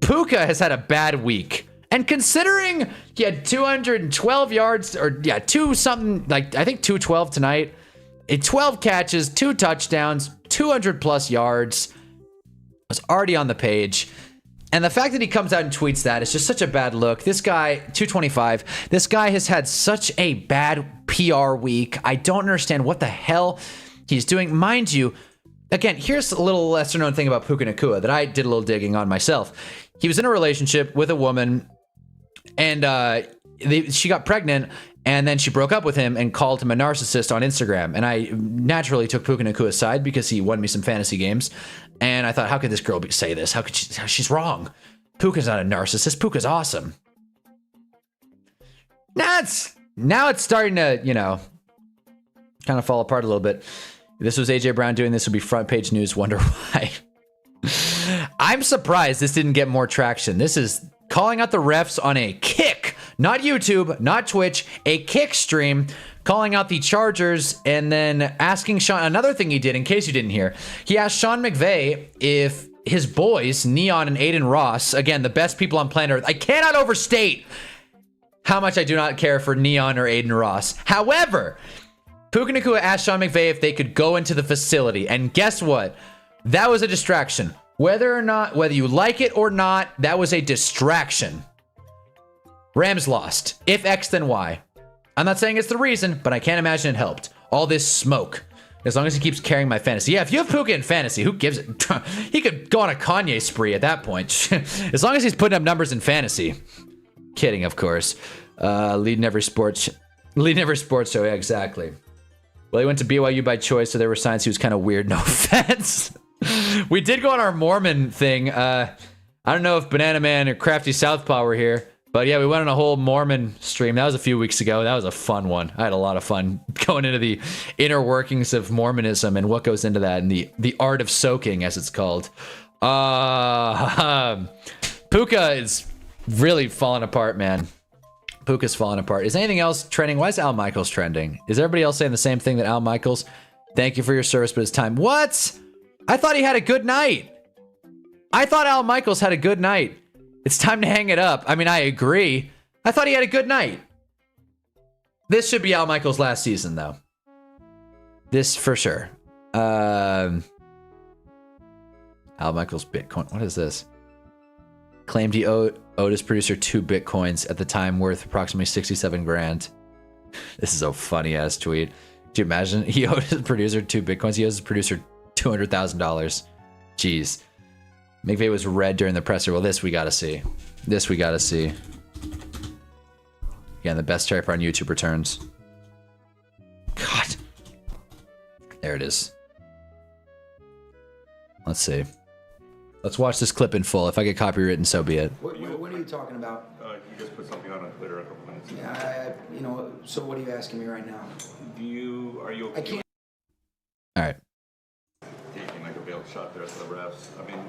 Puka has had a bad week. And considering he had 212 yards, or yeah, I think 212 tonight, 12 catches, 2 touchdowns, 200 plus yards, was already on the page. And the fact that he comes out and tweets that is just such a bad look. This guy, 225, this guy has had such a bad PR week. I don't understand what the hell he's doing. Mind you, again, here's a little lesser known thing about Puka Nacua that I did a little digging on myself. He was in a relationship with a woman, and she got pregnant, and then she broke up with him and called him a narcissist on Instagram. And I naturally took Puka Nacua's side because he won me some fantasy games. And I thought, how could this girl say this? How could she? She's wrong. Puka's not a narcissist. Puka's awesome. Now it's starting to, you know, kind of fall apart a little bit. If this was AJ Brown doing this, would be front page news. Wonder why. I'm surprised this didn't get more traction. This is calling out the refs on a Kick, not YouTube, not Twitch, a Kick stream, calling out the Chargers, and then asking Sean, another thing he did, in case you didn't hear, he asked Sean McVay if his boys, Neon and Aiden Ross, again, the best people on planet Earth, I cannot overstate how much I do not care for Neon or Aiden Ross. However, Puka Nacua asked Sean McVay if they could go into the facility, and guess what? That was a distraction. Whether you like it or not, that was a distraction. Rams lost. If X, then Y. I'm not saying it's the reason, but I can't imagine it helped. All this smoke. As long as he keeps carrying my fantasy. Yeah, if you have Puka in fantasy, who gives it? He could go on a Kanye spree at that point. As long as he's putting up numbers in fantasy. Kidding, of course. Leading every sports show. Yeah, exactly. Well, he went to BYU by choice, so there were signs he was kind of weird. No offense. We did go on our Mormon thing. I don't know if Banana Man or Crafty Southpaw were here, but yeah, we went on a whole Mormon stream. That was a few weeks ago. That was a fun one. I had a lot of fun going into the inner workings of Mormonism and what goes into that, and the art of soaking, as it's called. Puka is really falling apart, man. Puka's falling apart. Is anything else trending? Why is Al Michaels trending? Is everybody else saying the same thing that Al Michaels? Thank you for your service, but it's time. What? I thought he had a good night. I thought Al Michaels had a good night. It's time to hang it up. I mean, I agree. I thought he had a good night. This should be Al Michaels' last season, though. This for sure. Al Michaels Bitcoin. What is this? Claimed he owed his producer 2 Bitcoins at the time, worth approximately 67 grand. This is a funny ass tweet. Do you imagine? He owed his producer 2 Bitcoins. He owes his producer $200,000. Jeez. McVay was red during the presser. Well, this we gotta see. This we gotta see. Again, the best tariff on YouTube returns. God. There it is. Let's see. Let's watch this clip in full. If I get copywritten, so be it. What are you talking about? You just put something on Twitter a couple minutes ago. Yeah, so what are you asking me right now? Are you okay I can't. All right. taking like a bailed shot there at the refs? I mean,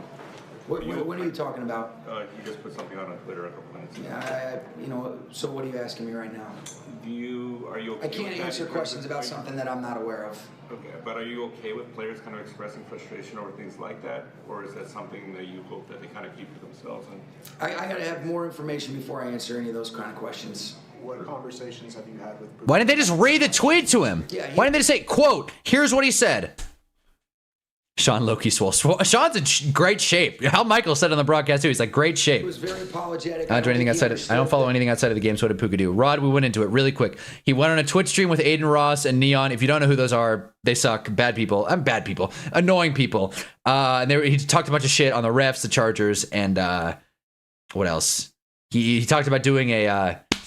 What are you talking about? you just put something on Twitter a couple minutes ago. Yeah, so what are you asking me right now? Are you okay I can't with that? answer questions about something that I'm not aware of. Okay, but are you okay with players kind of expressing frustration over things like that? Or is that something that you hope that they kind of keep to themselves? And I gotta have more information before I answer any of those kind of questions. What conversations have you had with? Why didn't they just read the tweet to him? Yeah, Why didn't they just say, quote, here's what he said? Sean Loki swole. Sean's in great shape. Al Michaels said on the broadcast too. He's like, great shape. He was very apologetic. I don't do anything outside. I don't follow anything outside of the game. So what did Puka do? Rod, we went into it really quick. He went on a Twitch stream with Aiden Ross and Neon. If you don't know who those are, they suck. Bad people. Bad people. Annoying people. And he talked a bunch of shit on the refs, the Chargers, and what else? He talked about doing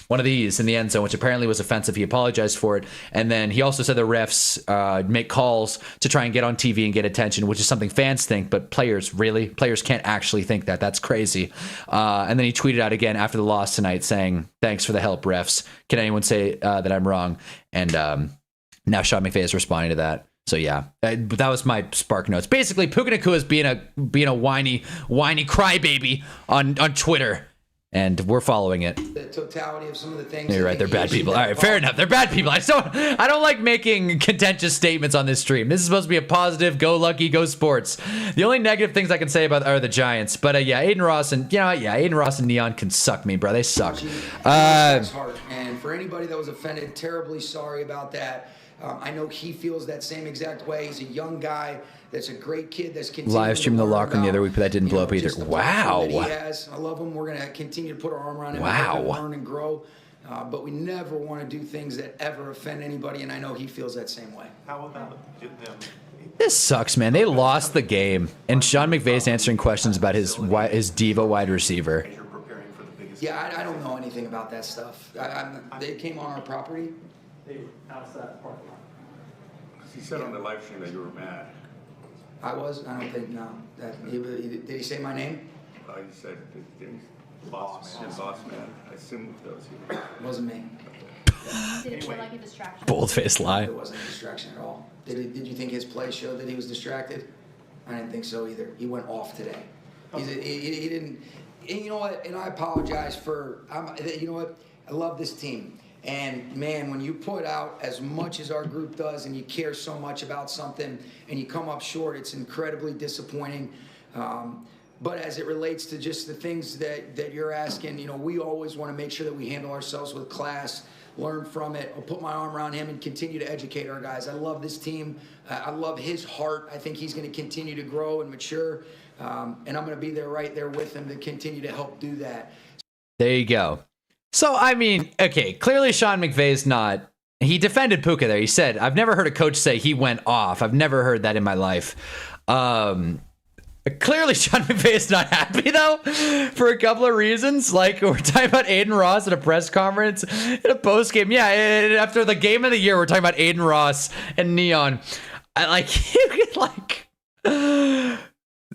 one of these in the end zone, which apparently was offensive. He apologized for it. And then he also said the refs make calls to try and get on TV and get attention, which is something fans think, but players can't actually think that. That's crazy. And then he tweeted out again after the loss tonight saying, thanks for the help, refs. Can anyone say that I'm wrong? And now Sean McVay is responding to that. So yeah, but that was my spark notes. Basically, Puka Nacua is being a whiny crybaby on Twitter. And we're following it. The totality of some of the things. You're right. They're bad people. All right, fair enough. They're bad people. I don't like making contentious statements on this stream. This is supposed to be a positive, go lucky, go sports. The only negative things I can say about are the Giants. But yeah, Aiden Ross and Neon can suck me, bro. They suck. And for anybody that was offended, terribly sorry about that. I know he feels that same exact way. He's a young guy. That's a great kid. That's live stream in the locker room the other week, but that didn't blow up either. Wow. I love him. We're gonna continue to put our arm around him. Wow. And learn and grow. But we never want to do things that ever offend anybody, and I know he feels that same way. How about them? This sucks, man. They lost the game, and Sean McVay's answering questions about his diva wide receiver. Yeah, I don't know anything about that stuff. They came on our property. They outside parking lot. he said on the live stream that you were mad. I was? I don't think, no. Did he say my name? You said, boss man. Boss man. I assume that was you. It wasn't me. Did it feel like a distraction? Bold-faced lie. It wasn't a distraction at all. Did you think his play showed that he was distracted? I didn't think so either. He went off today. He didn't. And you know what? And I apologize for. You know what? I love this team. And man, when you put out as much as our group does, and you care so much about something, and you come up short, it's incredibly disappointing. But as it relates to just the things that you're asking, you know, we always want to make sure that we handle ourselves with class, learn from it. I'll put my arm around him and continue to educate our guys. I love this team. I love his heart. I think he's going to continue to grow and mature. And I'm going to be there right there with him to continue to help do that. There you go. So, I mean, okay, clearly Sean McVay's not... He defended Puka there. He said, I've never heard a coach say he went off. I've never heard that in my life. Clearly Sean McVay is not happy, though, for a couple of reasons. Like, we're talking about Aiden Ross at a press conference, in a postgame. Yeah, after the game of the year, we're talking about Aiden Ross and Neon.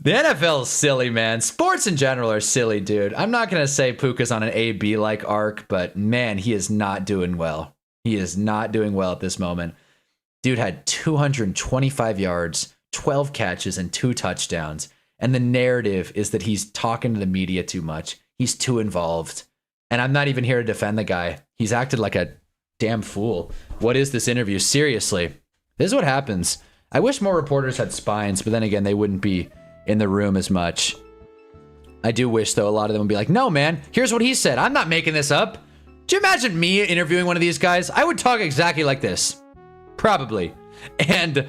The NFL is silly, man. Sports in general are silly, dude. I'm not going to say Puka's on an A-B-like arc, but man, he is not doing well. He is not doing well at this moment. Dude had 225 yards, 12 catches, and 2 touchdowns. And the narrative is that he's talking to the media too much. He's too involved. And I'm not even here to defend the guy. He's acted like a damn fool. What is this interview? Seriously. This is what happens. I wish more reporters had spines, but then again, they wouldn't be in the room as much. I do wish, though, a lot of them would be like, no, man, here's what he said. I'm not making this up. Do you imagine me interviewing one of these guys? I would talk exactly like this. Probably. And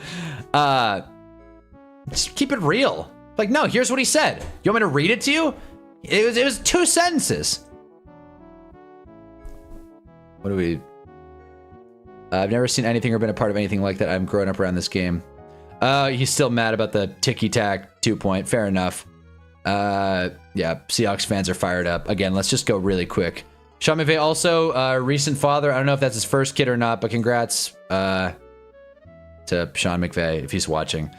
just keep it real. Like, no, here's what he said. You want me to read it to you? It was 2 sentences. What do we... I've never seen anything or been a part of anything like that. I'm growing up around this game. He's still mad about the ticky-tack 2-point. Fair enough. Yeah, Seahawks fans are fired up. Again, let's just go really quick. Sean McVay also, recent father. I don't know if that's his first kid or not, but congrats to Sean McVay if he's watching.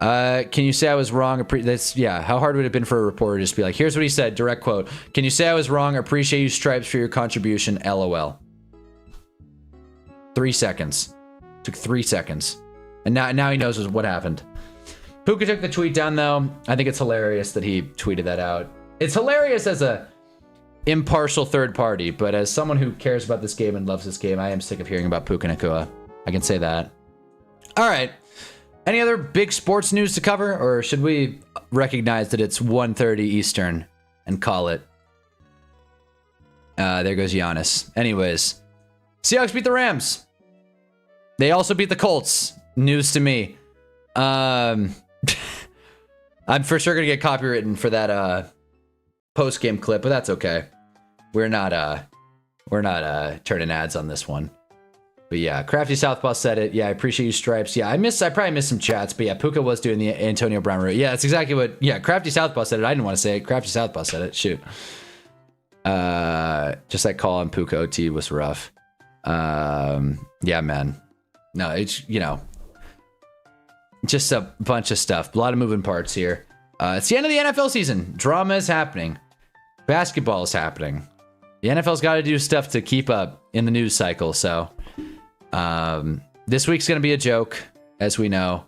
Can you say I was wrong? Yeah, how hard would it have been for a reporter to just be like, here's what he said, direct quote. Can you say I was wrong? Appreciate you, Stripes, for your contribution, LOL. 3 seconds. Took 3 seconds. And now he knows what happened. Puka took the tweet down, though. I think it's hilarious that he tweeted that out. It's hilarious as a impartial third party, but as someone who cares about this game and loves this game, I am sick of hearing about Puka Nacua. I can say that. All right. Any other big sports news to cover, or should we recognize that it's 1:30 Eastern and call it? There goes Giannis. Anyways, Seahawks beat the Rams. They also beat the Colts. News to me. I'm for sure gonna get copywritten for that post-game clip, but that's okay. We're not turning ads on this one. But yeah, Crafty Southpaw said it. Yeah, I appreciate you, Stripes. Yeah, I probably missed some chats, but yeah, Puka was doing the Antonio Brown route. Yeah, that's exactly what. Yeah, Crafty Southpaw said it. I didn't want to say it. Crafty Southpaw said it. Shoot. Just that call on Puka OT was rough. Yeah, man. No, it's just a bunch of stuff. A lot of moving parts here. It's the end of the NFL season. Drama is happening. Basketball is happening. The NFL's got to do stuff to keep up in the news cycle. So this week's going to be a joke, as we know.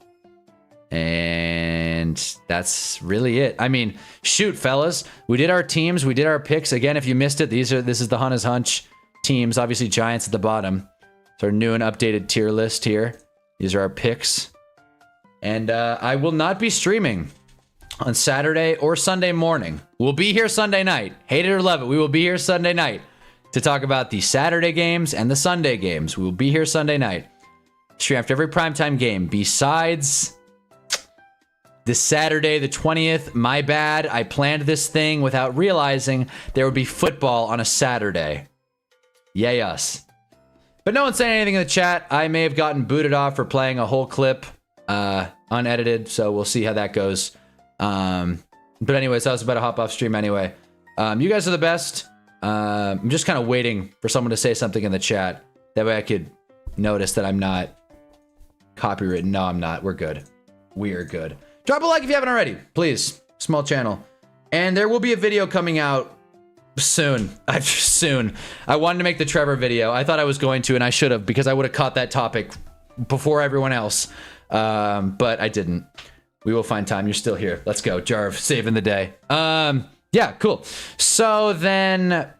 And that's really it. I mean, shoot, fellas. We did our teams. We did our picks. Again, if you missed it, this is the Hunna's Hunch teams. Obviously, Giants at the bottom. It's our new and updated tier list here. These are our picks. And I will not be streaming on Saturday or Sunday morning. We'll be here Sunday night. Hate it or love it, we will be here Sunday night to talk about the Saturday games and the Sunday games. We will be here Sunday night. Stream after every primetime game. Besides this Saturday, the 20th, my bad. I planned this thing without realizing there would be football on a Saturday. Yay us. But no one's saying anything in the chat. I may have gotten booted off for playing a whole clip unedited, so we'll see how that goes. But anyways, I was about to hop off stream anyway. You guys are the best. I'm just kind of waiting for someone to say something in the chat. That way I could notice that I'm not copywritten. No, I'm not. We're good. We are good. Drop a like if you haven't already, please. Small channel. And there will be a video coming out soon. Soon. I wanted to make the Trevor video. I thought I was going to, and I should have, because I would have caught that topic before everyone else. But I didn't. We will find time. You're still here. Let's go. Jarv, saving the day. Yeah, cool. So then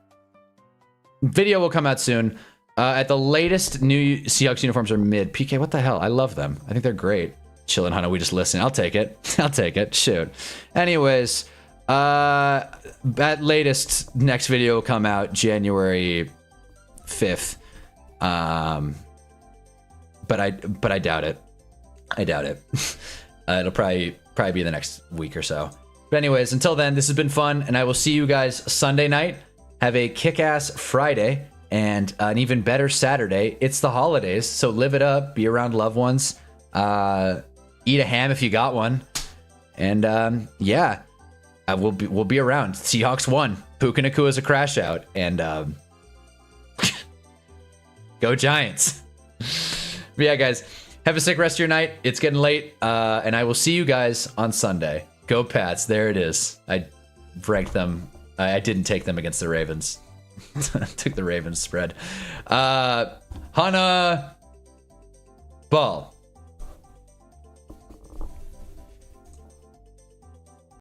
video will come out soon. At the latest, new Seahawks uniforms are mid. PK, what the hell? I love them. I think they're great. Chillin' Hunter, we just listen. I'll take it. I'll take it. Shoot. Anyways, at latest, next video will come out January 5th. But I doubt it. I doubt it. It'll probably be the next week or so. But anyways, until then, this has been fun, and I will see you guys Sunday night. Have a kick-ass Friday and an even better Saturday. It's the holidays, so live it up. Be around loved ones. Eat a ham if you got one. And yeah, we'll be around. Seahawks won. Puka Nacua is a crash out, and go Giants. But yeah, guys. Have a sick rest of your night. It's getting late, and I will see you guys on Sunday. Go Pats. There it is. I ranked them. I didn't take them against the Ravens. Took the Ravens spread. Hunna Ball.